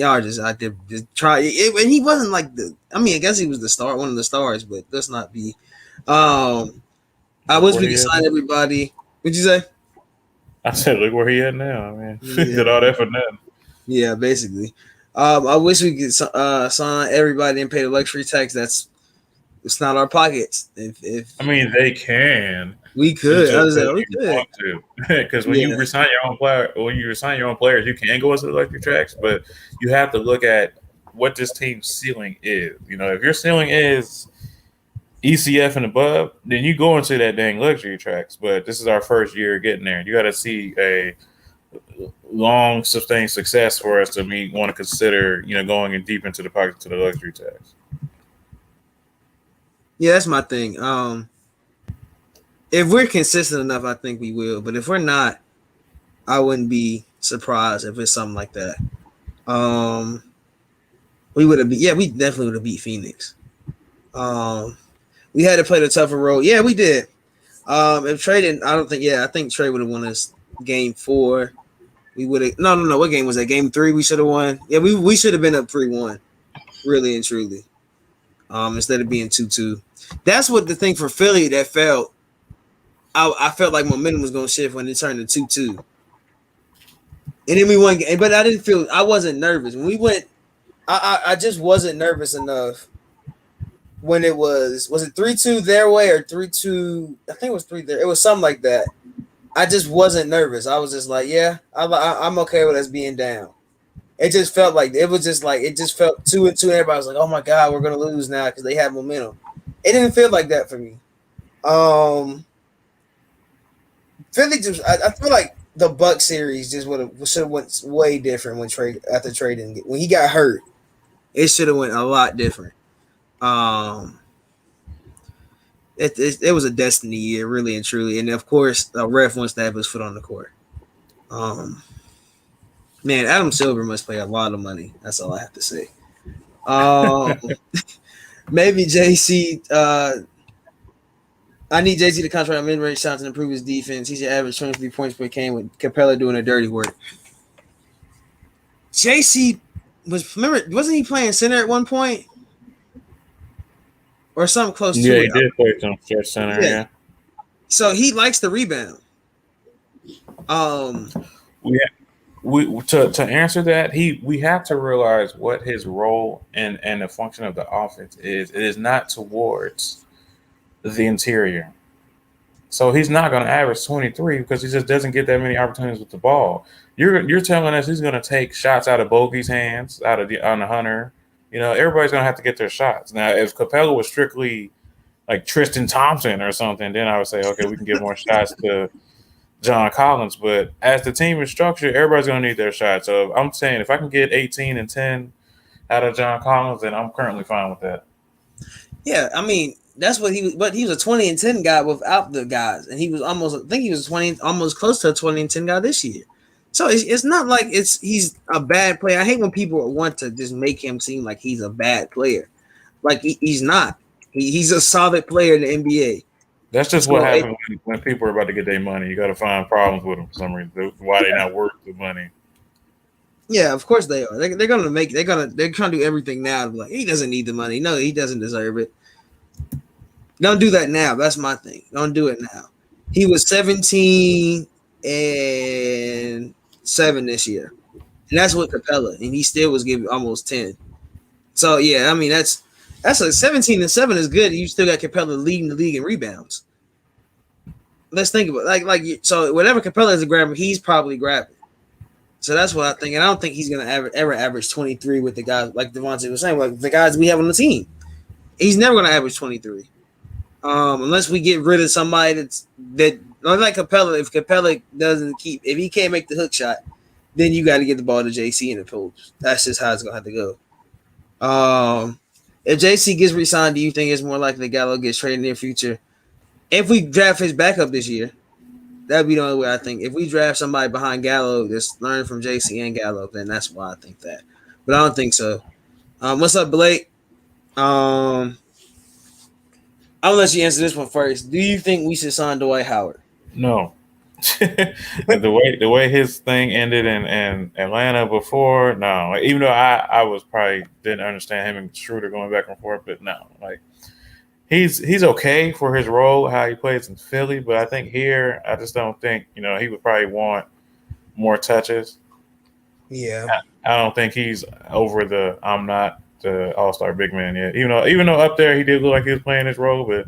are just out there just try it. And he wasn't like I guess he was one of the stars, but let's not be. I wish we could sign everybody. What'd you say? I said, look where he at now. Man, did all that for nothing. Yeah, basically. I wish we could sign everybody and pay the luxury tax. It's not our pockets. If they can. We could. I was like, we could. Because when you resign your own players, you can go into the luxury tax, but you have to look at what this team's ceiling is. If your ceiling is ECF and above, then you go into that dang luxury tax. But this is our first year getting there. You got to see a long sustained success for us to want to consider, going in deep into the pocket to the luxury tax. Yeah, that's my thing. If we're consistent enough, I think we will. But if we're not, I wouldn't be surprised if it's something like that. Um, we would have beat. Yeah, we definitely would have beat Phoenix. We had to play the tougher road. Yeah, we did. If Trey didn't, I don't think. Yeah, I think Trey would have won us game 4. We would have. No. What game was that? Game 3. We should have won. Yeah, we should have been up 3-1. Really and truly. Instead of being 2-2. That's what the thing for Philly that felt. I felt like momentum was going to shift when it turned to 2-2. And then we won, but I didn't feel. I wasn't nervous when we went. I just wasn't nervous enough when it was it 3-2 their way or 3-2. I think it was 3 there. It was something like that. I just wasn't nervous. I was just like, yeah, I'm okay with us being down. It just felt like it was just like it just felt 2-2. Everybody was like, oh my god, we're gonna lose now because they have momentum. It didn't feel like that for me. Philly just I feel like the Buck series just should have went way different when Trey after Trey didn't get when he got hurt. It should have went a lot different. It was a destiny year, really and truly, and of course, the ref wants to have his foot on the court. Man, Adam Silver must pay a lot of money. That's all I have to say. Maybe JC. I need JC to concentrate on mid-range shots and improve his defense. He should average 23 points per game with Capella doing the dirty work. JC wasn't he playing center at one point? Or something close to it. Yeah, he did play some stretch center, yeah. So he likes the rebound. To answer that, we have to realize what his role and the function of the offense is. It is not towards the interior. So he's not going to average 23 because he just doesn't get that many opportunities with the ball. You're telling us he's going to take shots out of Bogey's hands, on the Hunter. You know, everybody's going to have to get their shots. Now, if Capella was strictly like Tristan Thompson or something, then I would say, okay, we can give more shots to John Collins. But as the team is structured, everybody's going to need their shots. So I'm saying if I can get 18 and 10 out of John Collins, then I'm currently fine with that. Yeah, I mean, that's what he was. But he was a 20 and 10 guy without the guys, and he was almost. I think he was 20, almost close to a 20 and 10 guy this year. So it's not like he's a bad player. I hate when people want to just make him seem like he's a bad player. Like he's not. He's a solid player in the NBA. That's just what happens when people are about to get their money. You got to find problems with them for some reason. Why they're not worth the money? Yeah, of course they are. They're gonna do everything now to be like he doesn't need the money. No, he doesn't deserve it. Don't do that now. That's my thing. Don't do it now. He was 17 and 7 this year, and that's with Capella, and he still was giving almost 10. So yeah, I mean that's a 17 and 7 is good. You still got Capella leading the league in rebounds. Let's think about it. So whatever Capella is grabbing, he's probably grabbing. So that's what I think, and I don't think he's gonna ever average 23 with the guys like Davonte was saying, like the guys we have on the team. He's never gonna average 23, unless we get rid of somebody that like Capella. If Capella if he can't make the hook shot, then you got to get the ball to JC in the post. That's just how it's gonna have to go. If JC gets re-signed, do you think it's more likely Gallo gets traded in the near future? If we draft his backup this year, that'd be the only way I think. If we draft somebody behind Gallo that's learned from JC and Gallo, then that's why I think that. But I don't think so. What's up, Blake? I'll let you answer this one first. Do you think we should sign Dwight Howard? No. the way his thing ended in Atlanta before, no. Even though I was probably didn't understand him and Schroeder going back and forth, but no, like he's okay for his role, how he plays in Philly, but I think here I just don't think he would probably want more touches. Yeah, I don't think he's over the I'm not the all-star big man yet. Even though up there he did look like he was playing his role, but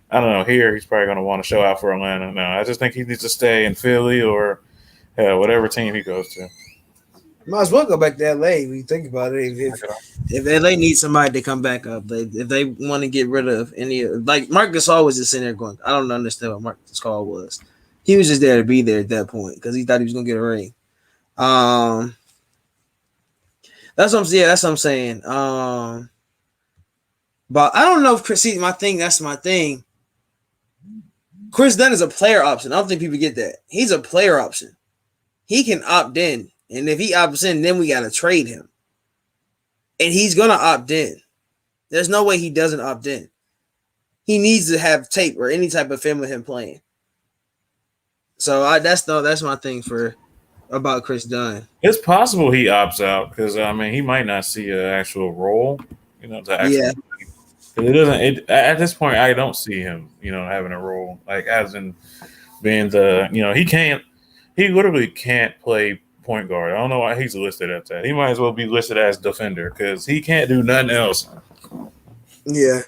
I don't know. Here, he's probably going to want to show out for Atlanta. No, I just think he needs to stay in Philly or whatever team he goes to. Might as well go back to LA when you think about it. If LA needs somebody to come back up, if they want to get rid of any, like Marc Gasol was just in there going, I don't understand what Marc Gasol was. He was just there to be there at that point because he thought he was going to get a ring. That's what I'm saying. But I don't know if Chris. See, that's my thing. Chris Dunn is a player option. I don't think people get that. He's a player option. he can opt in, and if he opts in, then we gotta trade him, and he's gonna opt in. There's no way he doesn't opt in. He needs to have tape or any type of film of him playing. So that's my thing for about Chris Dunn. It's possible he opts out because I mean he might not see an actual role. The actual. Yeah, It doesn't. At this point, I don't see him. Having a role like as in being the. He can't. He literally can't play point guard. I don't know why he's listed as that. He might as well be listed as defender because he can't do nothing else. yeah.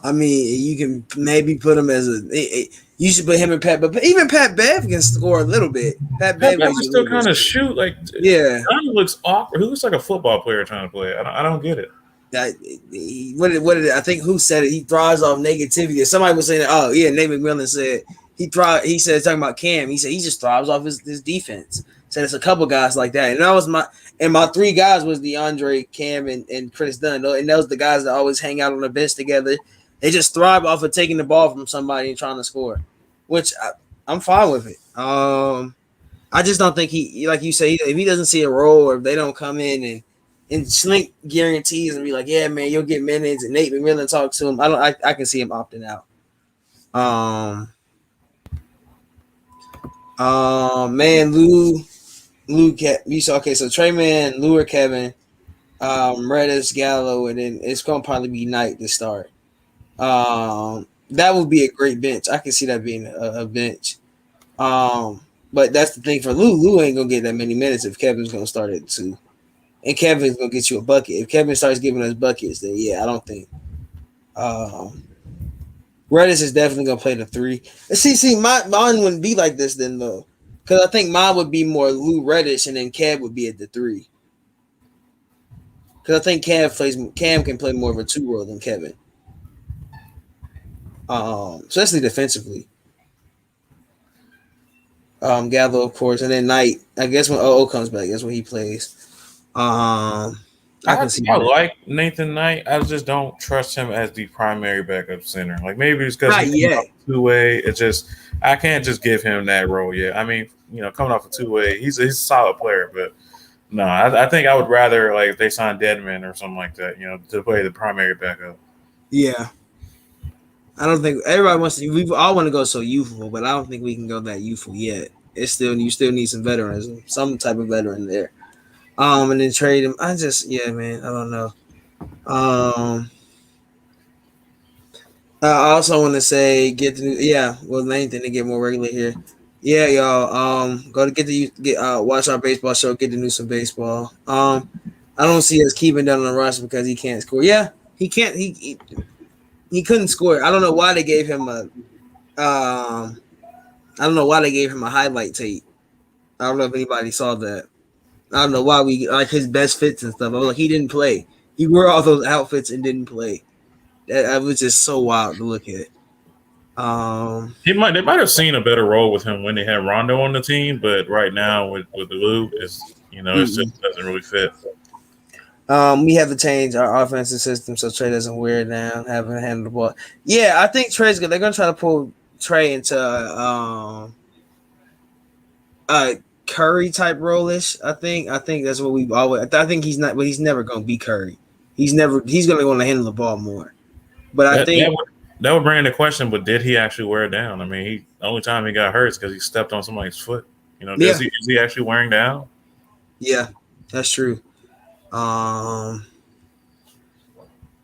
I mean, you can maybe put him as you should put him and Pat, but even Pat Bev can score a little bit. Pat Bev can still kind of shoot. Like, yeah, John looks awkward. He looks like a football player trying to play. I don't get it. What did I think? Who said it? He thrives off negativity. Somebody was saying, "Oh yeah," Nate McMillan said he thrives. He said talking about Cam. He said he just thrives off his defense. Said it's a couple guys like that, and that was my 3 guys was DeAndre, Cam, and Chris Dunn, and those the guys that always hang out on the bench together. They just thrive off of taking the ball from somebody and trying to score, which I'm fine with it. I just don't think he, like you say, if he doesn't see a role or if they don't come in and Slink guarantees and be like, yeah, man, you'll get minutes, and Nate McMillan talks to him. I can see him opting out. Man, Lou, you saw okay. So Trey Man, Lou or Kevin, Reddish, Gallo, and then it's gonna probably be Knight to start. That would be a great bench. I can see that being a bench. But that's the thing for Lou. Lou ain't gonna get that many minutes if Kevin's gonna start at 2. And Kevin's gonna get you a bucket. If Kevin starts giving us buckets, then yeah, I don't think Reddish is definitely gonna play the 3. See, mine wouldn't be like this then though. Because I think mine would be more Lou Reddish and then Kev would be at the 3. Because I think Cam can play more of a 2 role than Kevin. Especially defensively. Gallo, of course, and then Knight. I guess when OO comes back, that's when he plays. I can see. I like Nathan Knight. I just don't trust him as the primary backup center. Like maybe it's because he's coming off a 2-way. It's just I can't just give him that role yet. I mean, coming off a 2-way, he's a solid player, but no, I think I would rather like if they sign Deadman or something like that, to play the primary backup. Yeah. I don't think everybody wants to. We all want to go so youthful, but I don't think we can go that youthful yet. You still need some veterans, some type of veteran there. And then trade him. Man, I don't know. I also want to say Nathan to get more regular here. Yeah, y'all. Go to watch our baseball show. Get to know some baseball. I don't see us keeping that on the roster because he can't score. Yeah, he can't. He couldn't score. I don't know why they gave him a highlight tape. I don't know if anybody saw that. I don't know why we like his best fits and stuff. I was like, he didn't play. He wore all those outfits and didn't play. That was just so wild to look at. They might have seen a better role with him when they had Rondo on the team, but right now with Lou, it just doesn't really fit. We have to change our offensive system so Trey doesn't wear it down, having to handle the ball. Yeah, I think Trey's good. They're gonna try to pull Trey into Curry type role-ish. I think that's what we've always. I think he's not, but he's never gonna be Curry. He's gonna want to handle the ball more. But I think that would bring into question. But did he actually wear it down? I mean, the only time he got hurt is because he stepped on somebody's foot. Is he actually wearing down? Yeah, that's true.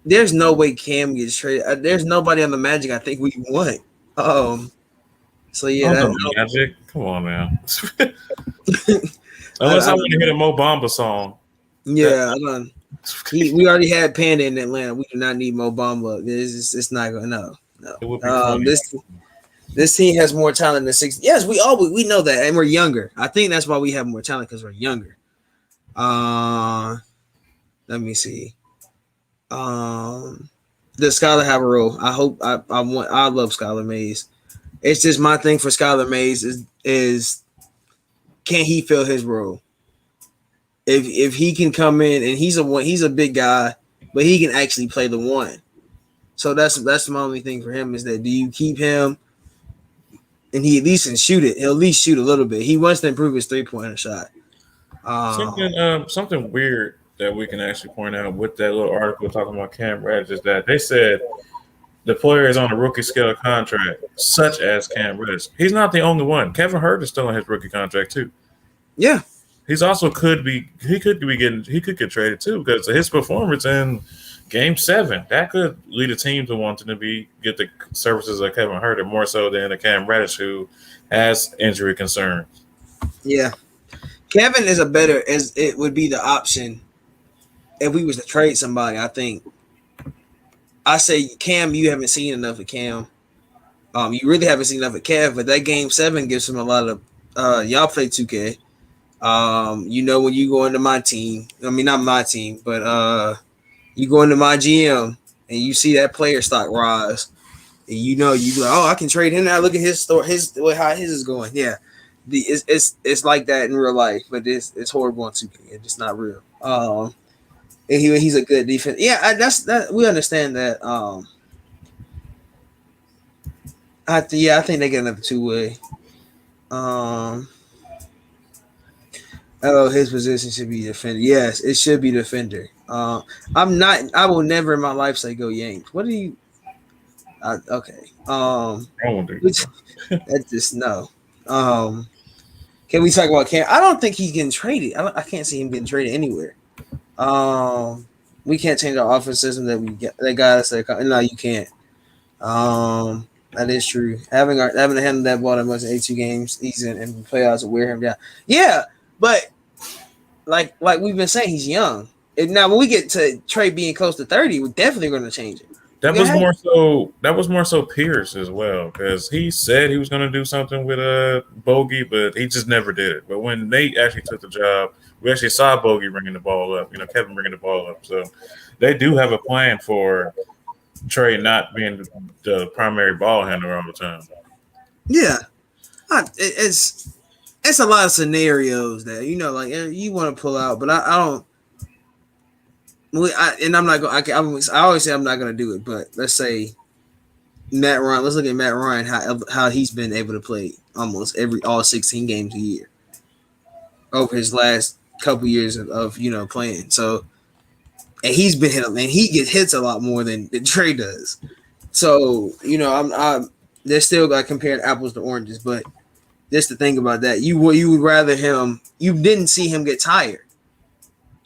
There's no way Cam gets traded. There's nobody on the Magic I think we want. So yeah, Magic. Come on now. Unless I want to hit a Mo Bamba song. Yeah, we already had Panda in Atlanta. We do not need Mo Bamba. It's not going. No. It would be this team has more talent than 60. Yes, we know that, and we're younger. I think that's why we have more talent because we're younger. Let me see. Does Skylar have a role? I hope. I love Skylar Mays. It's just my thing for Skylar Mays is can he fill his role? If he can come in and he's a big guy, but he can actually play the 1. So that's my only thing for him is that do you keep him and he at least can shoot it. He'll at least shoot a little bit. He wants to improve his 3-pointer shot. Something weird that we can actually point out with that little article talking about Cam Reddish is that they said the player is on a rookie scale contract, such as Cam Reddish. He's not the only one. Kevin Hurt is still on his rookie contract too. Yeah, He's also could get traded too because of his performance in Game 7. That could lead a team to wanting to get the services of Kevin Hurt more so than a Cam Reddish who has injury concerns. yeah. Kevin is a better as it would be the option if we was to trade somebody. I think I say Cam, you haven't seen enough of Cam. You really haven't seen enough of Kev, but that Game 7 gives him a lot of. Y'all play 2K. When you go into my team, I mean not my team, but you go into my GM and you see that player stock rise, and you be like, oh, I can trade him now. Look at his store, how his is going. Yeah, it's like that in real life, but it's horrible on 2K. It's just not real. And he's a good defense. Yeah, we understand that. I think they get another 2-way. His position should be defender. Yes, it should be defender. I'm not. I will never in my life say go Yanks. What do you? Okay. That's just no. Can we talk about Cam? I don't think he's getting traded. I can't see him getting traded anywhere. We can't change our offense system that we get. That got us. No, you can't. That is true. Having to handle that ball that much in 82 games, he's in playoffs will wear him down. Yeah, but like we've been saying, he's young. And now when we get to Trey being close to 30, we're definitely going to change it. That was more so Pierce as well, because he said he was going to do something with Bogey, but he just never did it. But when Nate actually took the job, we actually saw Bogey bringing the ball up. Kevin bringing the ball up. So they do have a plan for Trey not being the primary ball handler all the time. Yeah, it's a lot of scenarios that you want to pull out, but I don't. And I'm not going. I always say I'm not going to do it, but let's say Matt Ryan. Let's look at Matt Ryan. How he's been able to play almost all 16 games a year over his last couple years of playing. So, and he's been hit, and he gets hits a lot more than Trey does. So I'm they're still got comparing apples to oranges, but that's the thing about that. You would rather him. You didn't see him get tired.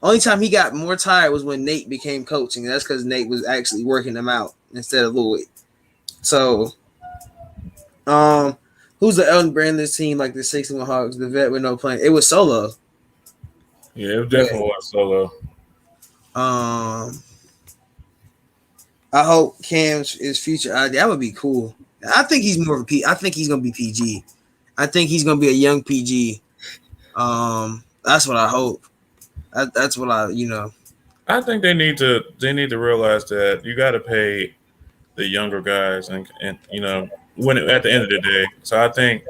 Only time he got more tired was when Nate became coaching. That's because Nate was actually working him out instead of Lloyd. So, who's the Elton Brandon's team, like the 61 Hawks, the vet with no plan? It was Solo. Yeah, it definitely was Solo. I hope Cam's future. That would be cool. I think he's more of a I think he's gonna be PG. I think he's gonna be a young PG. That's what I hope. That's what I I think they need to realize that you got to pay the younger guys, and when at the end of the day. So I think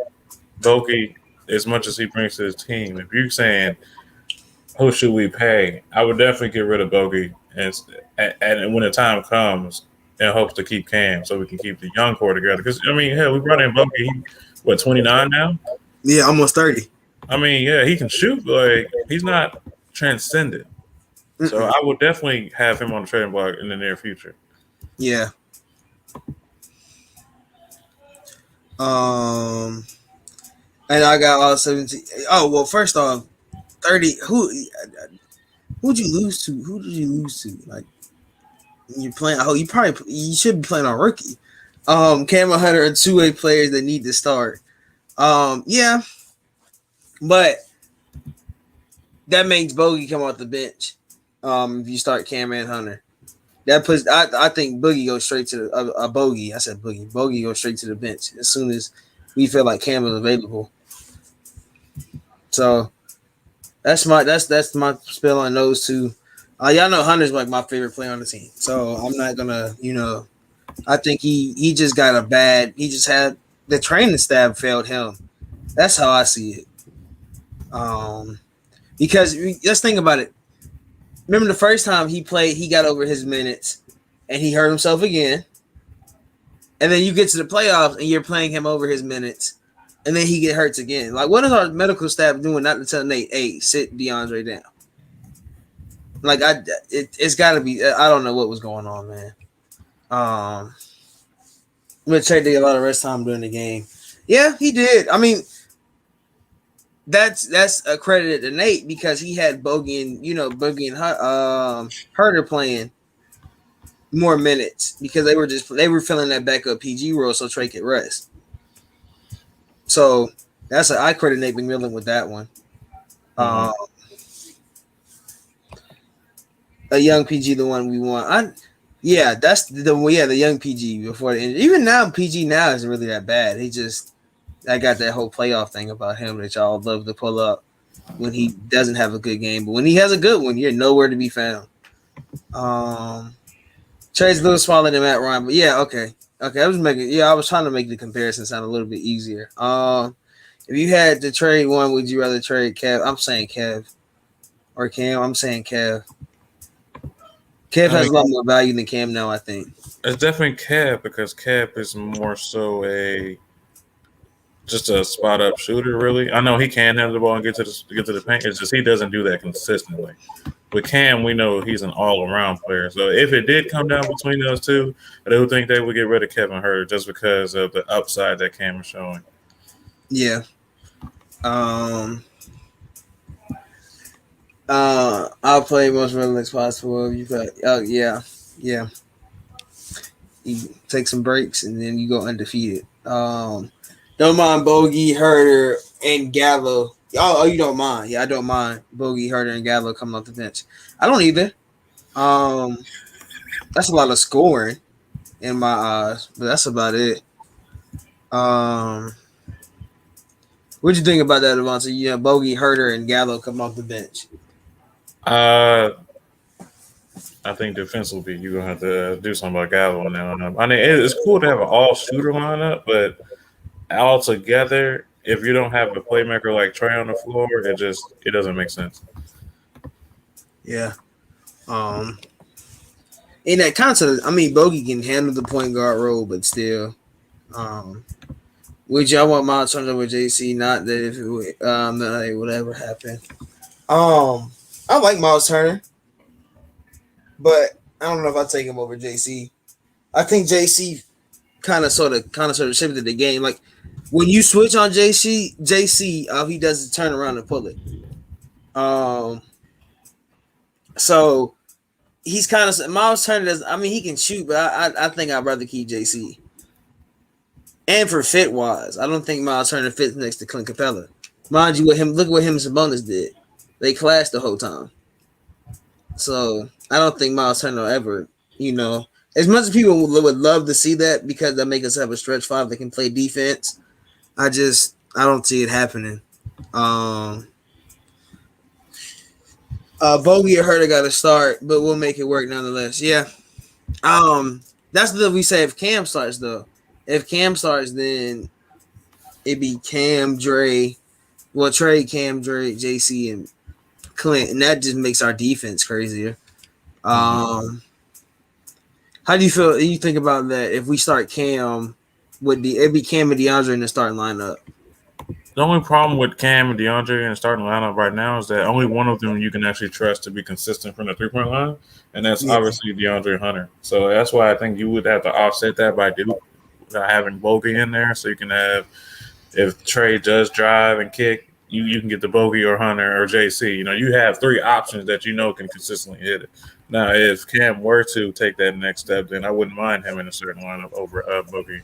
Bogey, as much as he brings to his team, if you're saying who should we pay, I would definitely get rid of Bogey and when the time comes, in hopes to keep Cam so we can keep the young core together. Because hell, we brought in Bogey. What, 29 now? Yeah, almost 30. He can shoot, but he's not transcendent. So I will definitely have him on the trading block in the near future. Yeah. And I got all 17. Oh, well, first off, 30. Who'd you lose to? Who did you lose to? Like, you're playing. Oh, you should be playing on rookie. Cam Hunter are 2-way players that need to start. Yeah. But that makes Bogey come off the bench. If you start Cam and Hunter, that puts. I think Boogie goes straight to a Bogey. I said Boogie. Bogey goes straight to the bench as soon as we feel like Cam is available. So that's my spill on those two. Y'all know Hunter's like my favorite player on the team. So I'm not gonna, I think he just got a bad. He just had the training staff failed him. That's how I see it. Because let's think about it. Remember the first time he played, he got over his minutes and he hurt himself again. And then you get to the playoffs and you're playing him over his minutes. and then he get hurt again. Like, what is our medical staff doing not to tell Nate, hey, sit DeAndre down? Like, it's got to be. I don't know what was going on, man. But Trey did a lot of rest time during the game. Yeah, he did. I mean, that's accredited to Nate because he had Bogey and Herder playing more minutes because they were filling that backup PG role so Trey could rest. So I credit Nate McMillan with that one. Mhm. A young PG, the one we want. That's the young PG before the injury. Even now, PG now isn't really that bad. I got that whole playoff thing about him that y'all love to pull up when he doesn't have a good game, but when he has a good one, you're nowhere to be found. Trey's a little smaller than Matt Ryan, but yeah, okay. I was trying to make the comparison sound a little bit easier. If you had to trade one, would you rather trade Kev? I'm saying Kev or Cam. I'm saying Kev. Kev has a lot more value than Cam now, I think. It's definitely Kev because Kev is more so just a spot up shooter. Really, I know he can handle the ball and get to the paint. It's just he doesn't do that consistently. With Cam, we know he's an all around player. So if it did come down between those two, I do think they would get rid of Kevin Herter just because of the upside that Cam is showing. Yeah. I'll play most relevant possible. You got yeah. You take some breaks and then you go undefeated. Don't mind Bogey, Herter, and Gallo. Oh, you don't mind? Yeah, I don't mind Bogey, Herter, and Gallo coming off the bench. I don't either. That's a lot of scoring in my eyes, but that's about it. What'd you think about that, Davonte? Yeah, Bogey, Herter, and Gallo come off the bench. I think defensively, you're gonna have to do something about Gallo now. I mean, it's cool to have an all shooter lineup, but all together, if you don't have a playmaker like Trey on the floor, it doesn't make sense. Yeah. In that concept, I mean, Bogey can handle the point guard role, but still, which I want Miles Turner with JC. Not that if it would ever happen. I like Miles Turner, but I don't know if I take him over JC. I think JC kind of sort of shifted the game. Like when you switch on JC, all he does is turn around and pull it. So he's kind of Miles Turner does. I mean, he can shoot, but I think I'd rather keep JC. And for fit wise, I don't think Miles Turner fits next to Clint Capella. Mind you, look what him and Sabonis did. They clashed the whole time. So I don't think Miles Turner will ever, as much as people would love to see that because that make us have a stretch five that can play defense. I don't see it happening. Bogey or Herter got to start, but we'll make it work nonetheless. Yeah. That's what we say if Cam starts though. If Cam starts, then it'd be Cam, Dre. Well, Trey, Cam, Dre, JC, and Clint, and that just makes our defense crazier. How do you feel? You think about that if we start Cam it'd be Cam and DeAndre in the starting lineup? The only problem with Cam and DeAndre in the starting lineup right now is that only one of them you can actually trust to be consistent from the 3-point line, and that's obviously DeAndre Hunter. So that's why I think you would have to offset that by having Bogey in there, so you can have if Trey does drive and kick, you can get the Bogey or Hunter or JC. You have three options that can consistently hit it. Now, if Cam were to take that next step, then I wouldn't mind him in a certain lineup over Bogey.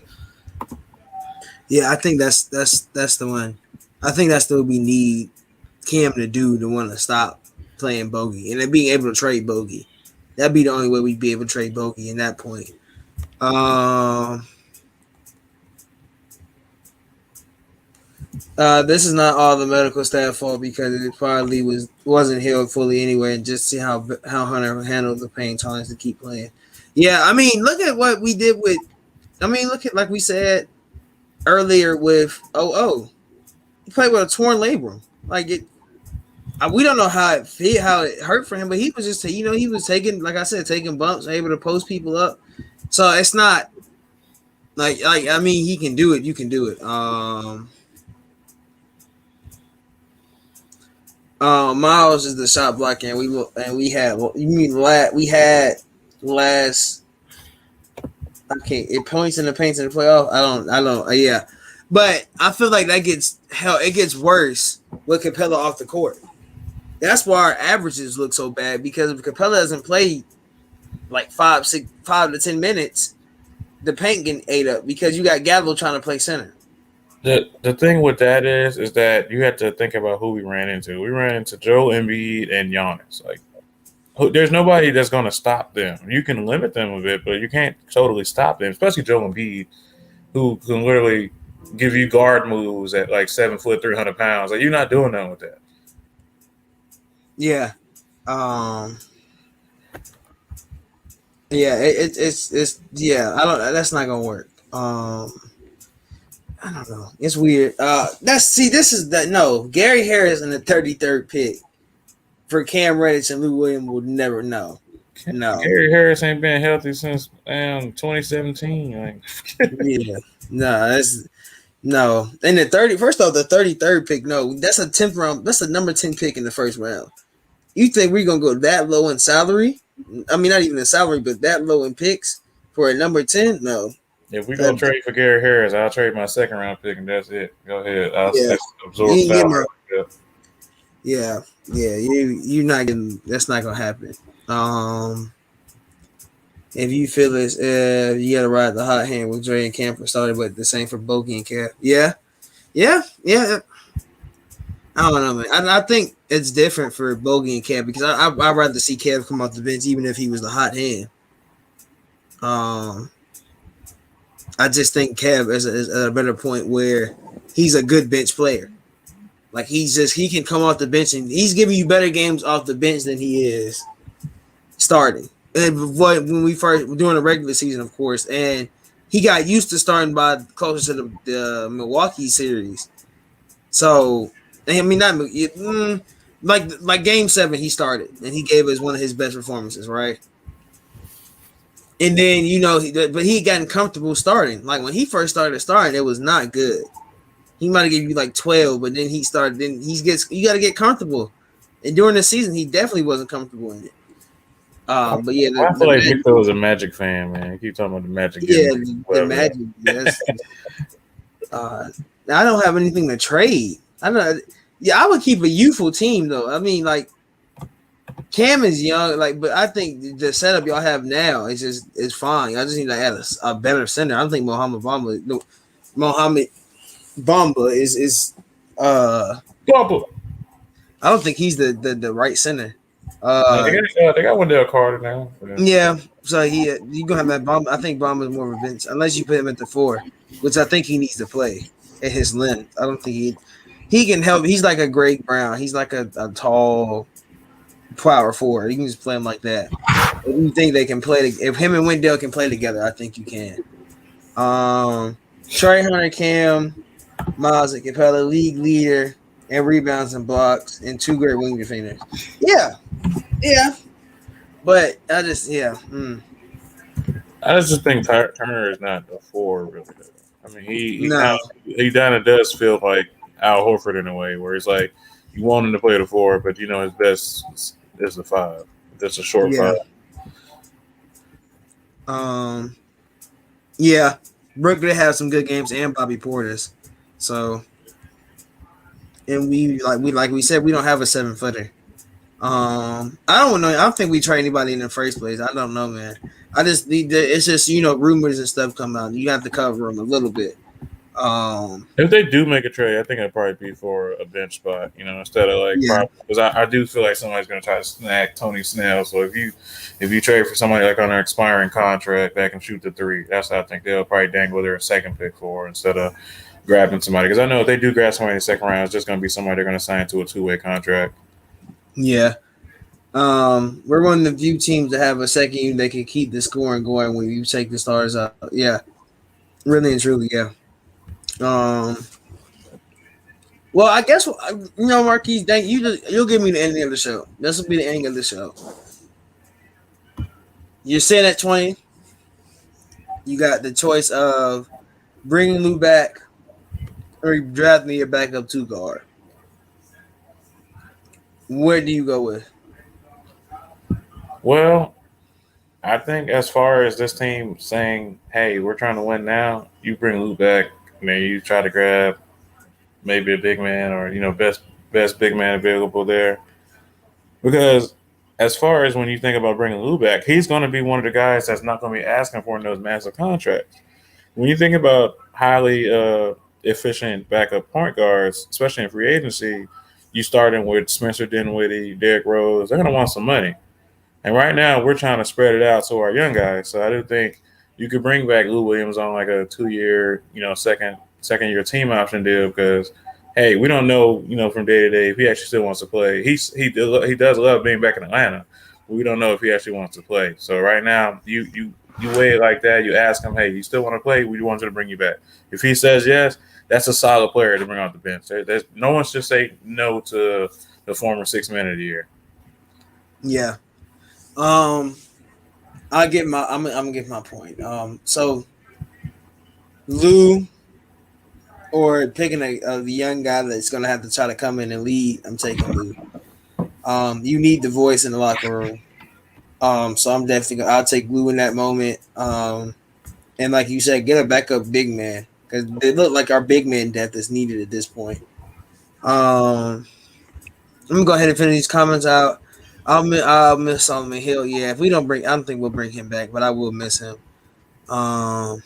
Yeah, I think that's the one. I think that's what we need Cam to do to want to stop playing Bogey and then being able to trade Bogey. That'd be the only way we'd be able to trade Bogey in that point. This is not all the medical staff fault because it probably wasn't healed fully anyway, and just see how Hunter handled the pain tolerance to keep playing. Yeah, I mean, look at what we did with. I mean, look at like we said earlier with he played with a torn labrum. Like it, we don't know how it hurt for him, but he was just he was taking, like I said, taking bumps, able to post people up. So it's not like I mean he can do it. You can do it. Miles is the shot blocker, and we had. Well, you mean we had last. Okay, it points in the paint in the playoff. I don't. Yeah, but I feel like that gets hell. It gets worse with Capella off the court. That's why our averages look so bad because if Capella doesn't play like 5 to 10 minutes, the paint getting ate up because you got Gallo trying to play center. The thing with that is that you have to think about who we ran into. We ran into Joel Embiid and Giannis. Like, there's nobody that's going to stop them. You can limit them a bit, but you can't totally stop them. Especially Joel Embiid, who can literally give you guard moves at like 7 foot, 300 pounds. Like, you're not doing nothing with that. Yeah. Yeah, it's yeah. I don't. That's not gonna work. I don't know. It's weird. This is that no Gary Harris in the 33rd pick for Cam Reddish and Lou Williams will never know. No. Gary Harris ain't been healthy since 2017. Like, Yeah. No, that's no. And the 30 first off, the 33rd pick, no, that's a 10th round, that's a number 10 pick in the first round. You think we're gonna go that low in salary? I mean not even in salary, but that low in picks for a number 10? No. if we go trade for Gary Harris, I'll trade my second round pick and that's it. Go ahead. I'll Yeah. absorb salary. Yeah. You're not getting that's not gonna happen. If you feel as you gotta ride the hot hand with Dre and Cam for starting, but the same for Bogey and Cap. Yeah. I don't know, man. I think it's different for Bogey and Cap because I'd rather see Kev come off the bench even if he was the hot hand. I just think Kev is at a better point where he's a good bench player. Like he can come off the bench and he's giving you better games off the bench than he is starting. And when we first during the regular season, of course, and he got used to starting by closer to the Milwaukee series. So I mean, not like Game 7, he started and he gave us one of his best performances, right? And then but he had gotten comfortable starting. Like when he first started starting, it was not good. He might have given you like 12, but then he started. Then you got to get comfortable. And during the season, he definitely wasn't comfortable in it. But yeah, I feel like Victor was a Magic fan, man. You keep talking about the Magic. Yeah, the Magic. Yes. I don't have anything to trade. I don't. Yeah, I would keep a youthful team though. I mean, like Cam is young, but I think the setup y'all have now is fine. I just need to add a better center. I don't think Mohamed Bamba is Bamba. I don't think he's the right center. They got Wendell Carter now. Yeah, so you gonna have that Bamba. I think Bamba's more of a bench unless you put him at the 4, which I think he needs to play at his length. I don't think he can help. He's like a Greg Brown. He's like a tall power forward. You can just play him like that. If you think they can play, if him and Wendell can play together, I think you can. Trey Hunter, Cam, Miles and Capella, league leader and rebounds and blocks, and 2 great wing defenders. Yeah. But I just I just think Turner is not a 4 really. I mean, he kind of does feel like Al Horford in a way, where it's like you want him to play the 4, but his best is the 5. That's a short 5. Yeah, Brook did have some good games and Bobby Portis. So, and we said we don't have a 7-footer. I don't know. I don't think we trade anybody in the first place. I don't know, man. I just need it's just rumors and stuff come out. You have to cover them a little bit. If they do make a trade, I think it'd probably be for a bench spot, instead of because I do feel like somebody's going to try to snag Tony Snell. So if you trade for somebody like on an expiring contract that can shoot the 3, that's what I think they'll probably dangle their second pick for instead of grabbing somebody. Because I know if they do grab somebody in the second round, it's just going to be somebody they're going to sign to a 2-way contract. Yeah. We're one of the few teams that have a second unit that can keep the scoring going when you take the stars out. Yeah. Really and truly, yeah. Well, I guess Marquise, you'll give me the ending of the show. This will be the ending of the show. You're sitting at 20. You got the choice of bringing Lou back or drafting your backup 2 guard. Where do you go with? Well, I think as far as this team saying, "Hey, we're trying to win now," you bring Luke back, and then you try to grab maybe a big man or best big man available there. Because as far as when you think about bringing Lou back, he's going to be one of the guys that's not going to be asking for those massive contracts. When you think about highly efficient backup point guards, especially in free agency, you starting with Spencer Dinwiddie, Derrick Rose, they're going to want some money. And right now, we're trying to spread it out to our young guys. So I do think you could bring back Lou Williams on like a 2 year, second year team option deal because, hey, we don't know, from day to day if he actually still wants to play. He does love being back in Atlanta, but we don't know if he actually wants to play. So right now, you weigh it like that. You ask him, hey, you still want to play? We want to bring you back. If he says yes, that's a solid player to bring off the bench. There's no one should say no to the former 6 man of the year. Yeah. I'm gonna get my point. So Lou or picking a young guy that's gonna have to try to come in and lead. I'm taking Lou. You need the voice in the locker room. So I'm definitely I'll take Lou in that moment. And like you said, get a backup big man because it look like our big man depth is needed at this point. I'm gonna go ahead and finish these comments out. I'll miss Solomon Hill. Yeah, if we don't bring, I don't think we'll bring him back, but I will miss him. Um,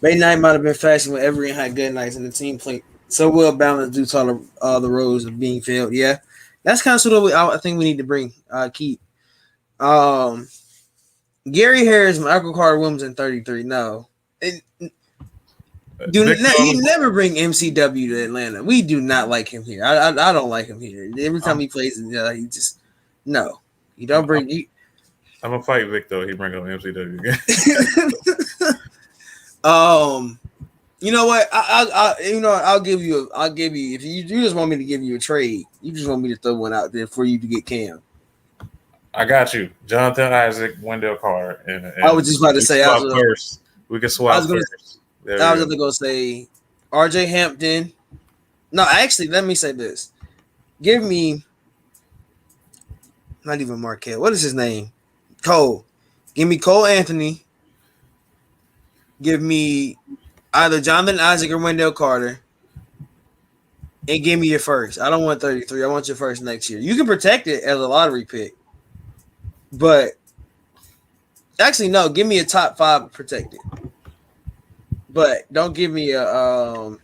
May night might have been fashion when everyone had good nights and the team played so well balanced due to all the roles of being filled. Yeah, that's kind of sort of what I think we need to bring. Keep. Um, Gary Harris, Michael Carter Williams, and 33. No, you never bring MCW to Atlanta. We do not like him here. I don't like him here. Every time he plays, he just no. You don't bring. I'm gonna fight Vic though. He bring up MCW again. You know what? I'll give you if you just want me to give you a trade. You just want me to throw one out there for you to get Cam. I got you, Jonathan Isaac, Wendell Carter, and I was just about to say first. We can swap first. I was going to say RJ Hampton. No, actually, let me say this. Give me not even Marquette. What is his name? Cole. Give me Cole Anthony. Give me either Jonathan Isaac or Wendell Carter. And give me your first. I don't want 33. I want your first next year. You can protect it as a lottery pick. But actually, no, give me a top 5 protected. But don't give me a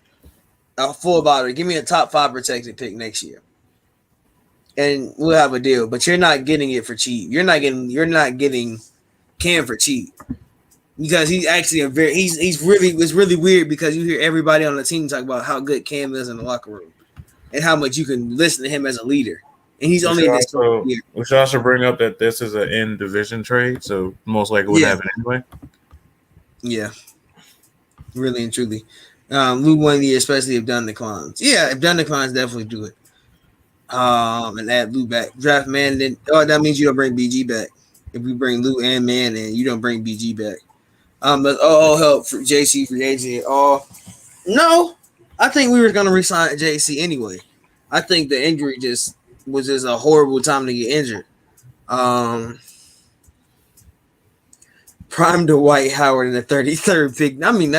full lottery. Give me a top 5 protected pick next year. And we'll have a deal. But you're not getting it for cheap. You're not getting Cam for cheap. Because he's actually it's really weird because you hear everybody on the team talk about how good Cam is in the locker room and how much you can listen to him as a leader. And he's only this year. We should also bring up that this is an in division trade, so most likely would happen anyway. Yeah, really and truly. Lou 1 year, especially if Dunn declines. Yeah, if Dunn declines, definitely do it. And add Lou back. Draft man, then that means you don't bring BG back. If we bring Lou and Man in, you don't bring BG back. But all help for JC free agent. No, I think we were gonna resign JC anyway. I think the injury was just a horrible time to get injured. Prime Dwight Howard in the 33rd pick. I mean,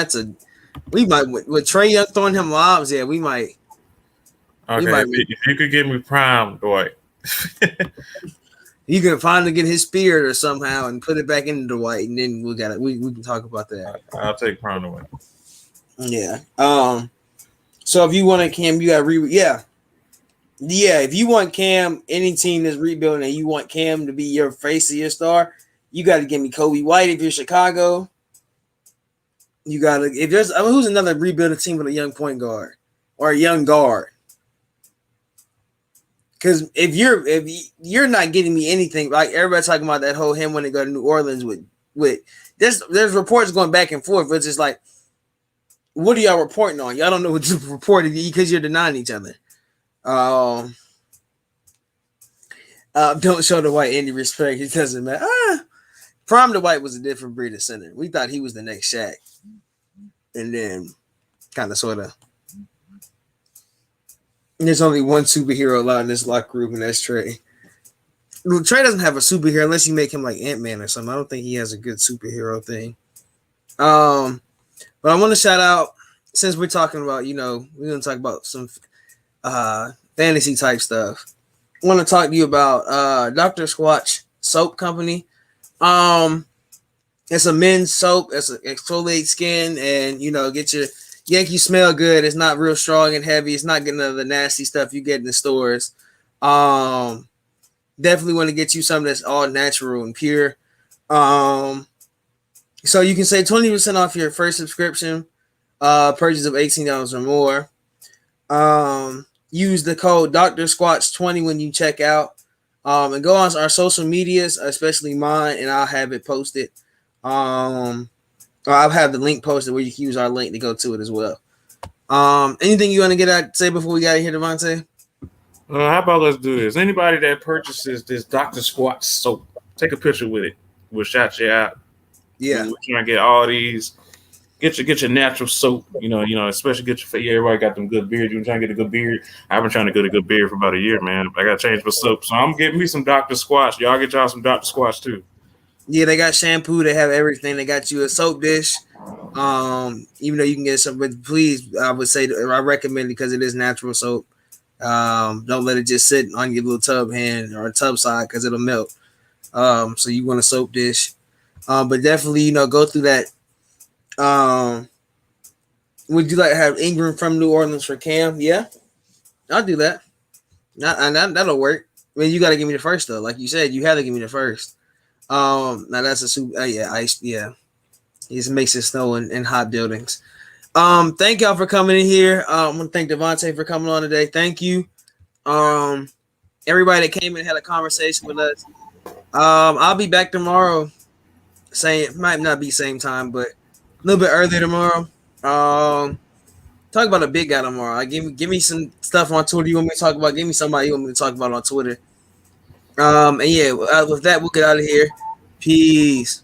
we might with Trae Young throwing him lobs. Yeah, we might. Okay, if you could give me Prime Dwight, you can finally get his spirit or somehow and put it back into Dwight, and then we can talk about that. I'll take Prime Dwight. Yeah. So if you want a Cam, you got if you want Cam, any team that's rebuilding and you want Cam to be your face of your star, you got to give me Kobe White if you're Chicago. You got to who's another rebuilding team with a young point guard or a young guard. Because if you're not getting me anything, like everybody talking about that whole him when they go to New Orleans with there's reports going back and forth, but it's just like, what are y'all reporting on? Y'all don't know what you're reporting because you're denying each other. Don't show the White any respect. It doesn't matter. Prime the White was a different breed of center. We thought he was the next Shaq, and then kind of sort of There's only one superhero allowed in this locker room, and that's Trey. Well, Trey doesn't have a superhero unless you make him like Ant-Man or something. I don't think he has a good superhero thing. But I want to shout out, since we're talking about, we're gonna talk about some fantasy type stuff. I want to talk to you about Dr. Squatch Soap Company. It's a men's soap. It's a exfoliate skin, and get your Yankee smell good. It's not real strong and heavy. It's not getting none of the nasty stuff you get in the stores. Definitely want to get you something that's all natural and pure. So you can save 20% off your first subscription, purchase of $18 or more. Use the code Dr. Squatch 20 when you check out. And go on our social medias, especially mine, and I'll have it posted. Or I'll have the link posted where you can use our link to go to it as well. Anything you want to get out say before we got here, Davonte? How about let's do this? Anybody that purchases this Dr. Squatch soap, take a picture with it. We'll shout you out. Yeah, we're trying to get all these. Get your natural soap. Especially get your. Yeah, everybody got them good beards. You trying to get a good beard? I've been trying to get a good beard for about a year, man. I got to change my soap, so I'm getting me some Dr. Squatch. Y'all get y'all some Dr. Squatch too. Yeah, they got shampoo. They have everything. They got you a soap dish. Even though you can get some, but please, I would say I recommend it because it is natural soap. Don't let it just sit on your little tub hand or tub side because it'll melt. So you want a soap dish. But definitely, go through that. Would you like to have Ingram from New Orleans for Cam? Yeah, I'll do that. That'll work. I mean, you got to give me the first though. Like you said, you have to give me the first. Now that's a super. Ice. Yeah, it just makes it snow in hot buildings. Thank y'all for coming in here. I want to thank Davonte for coming on today. Thank you. Everybody that came in and had a conversation with us. I'll be back tomorrow. Might not be same time, but a little bit earlier tomorrow. Talk about a big guy tomorrow. Give me some stuff on Twitter you want me to talk about. Give me somebody you want me to talk about on Twitter. And yeah, with that, we'll get out of here. Peace.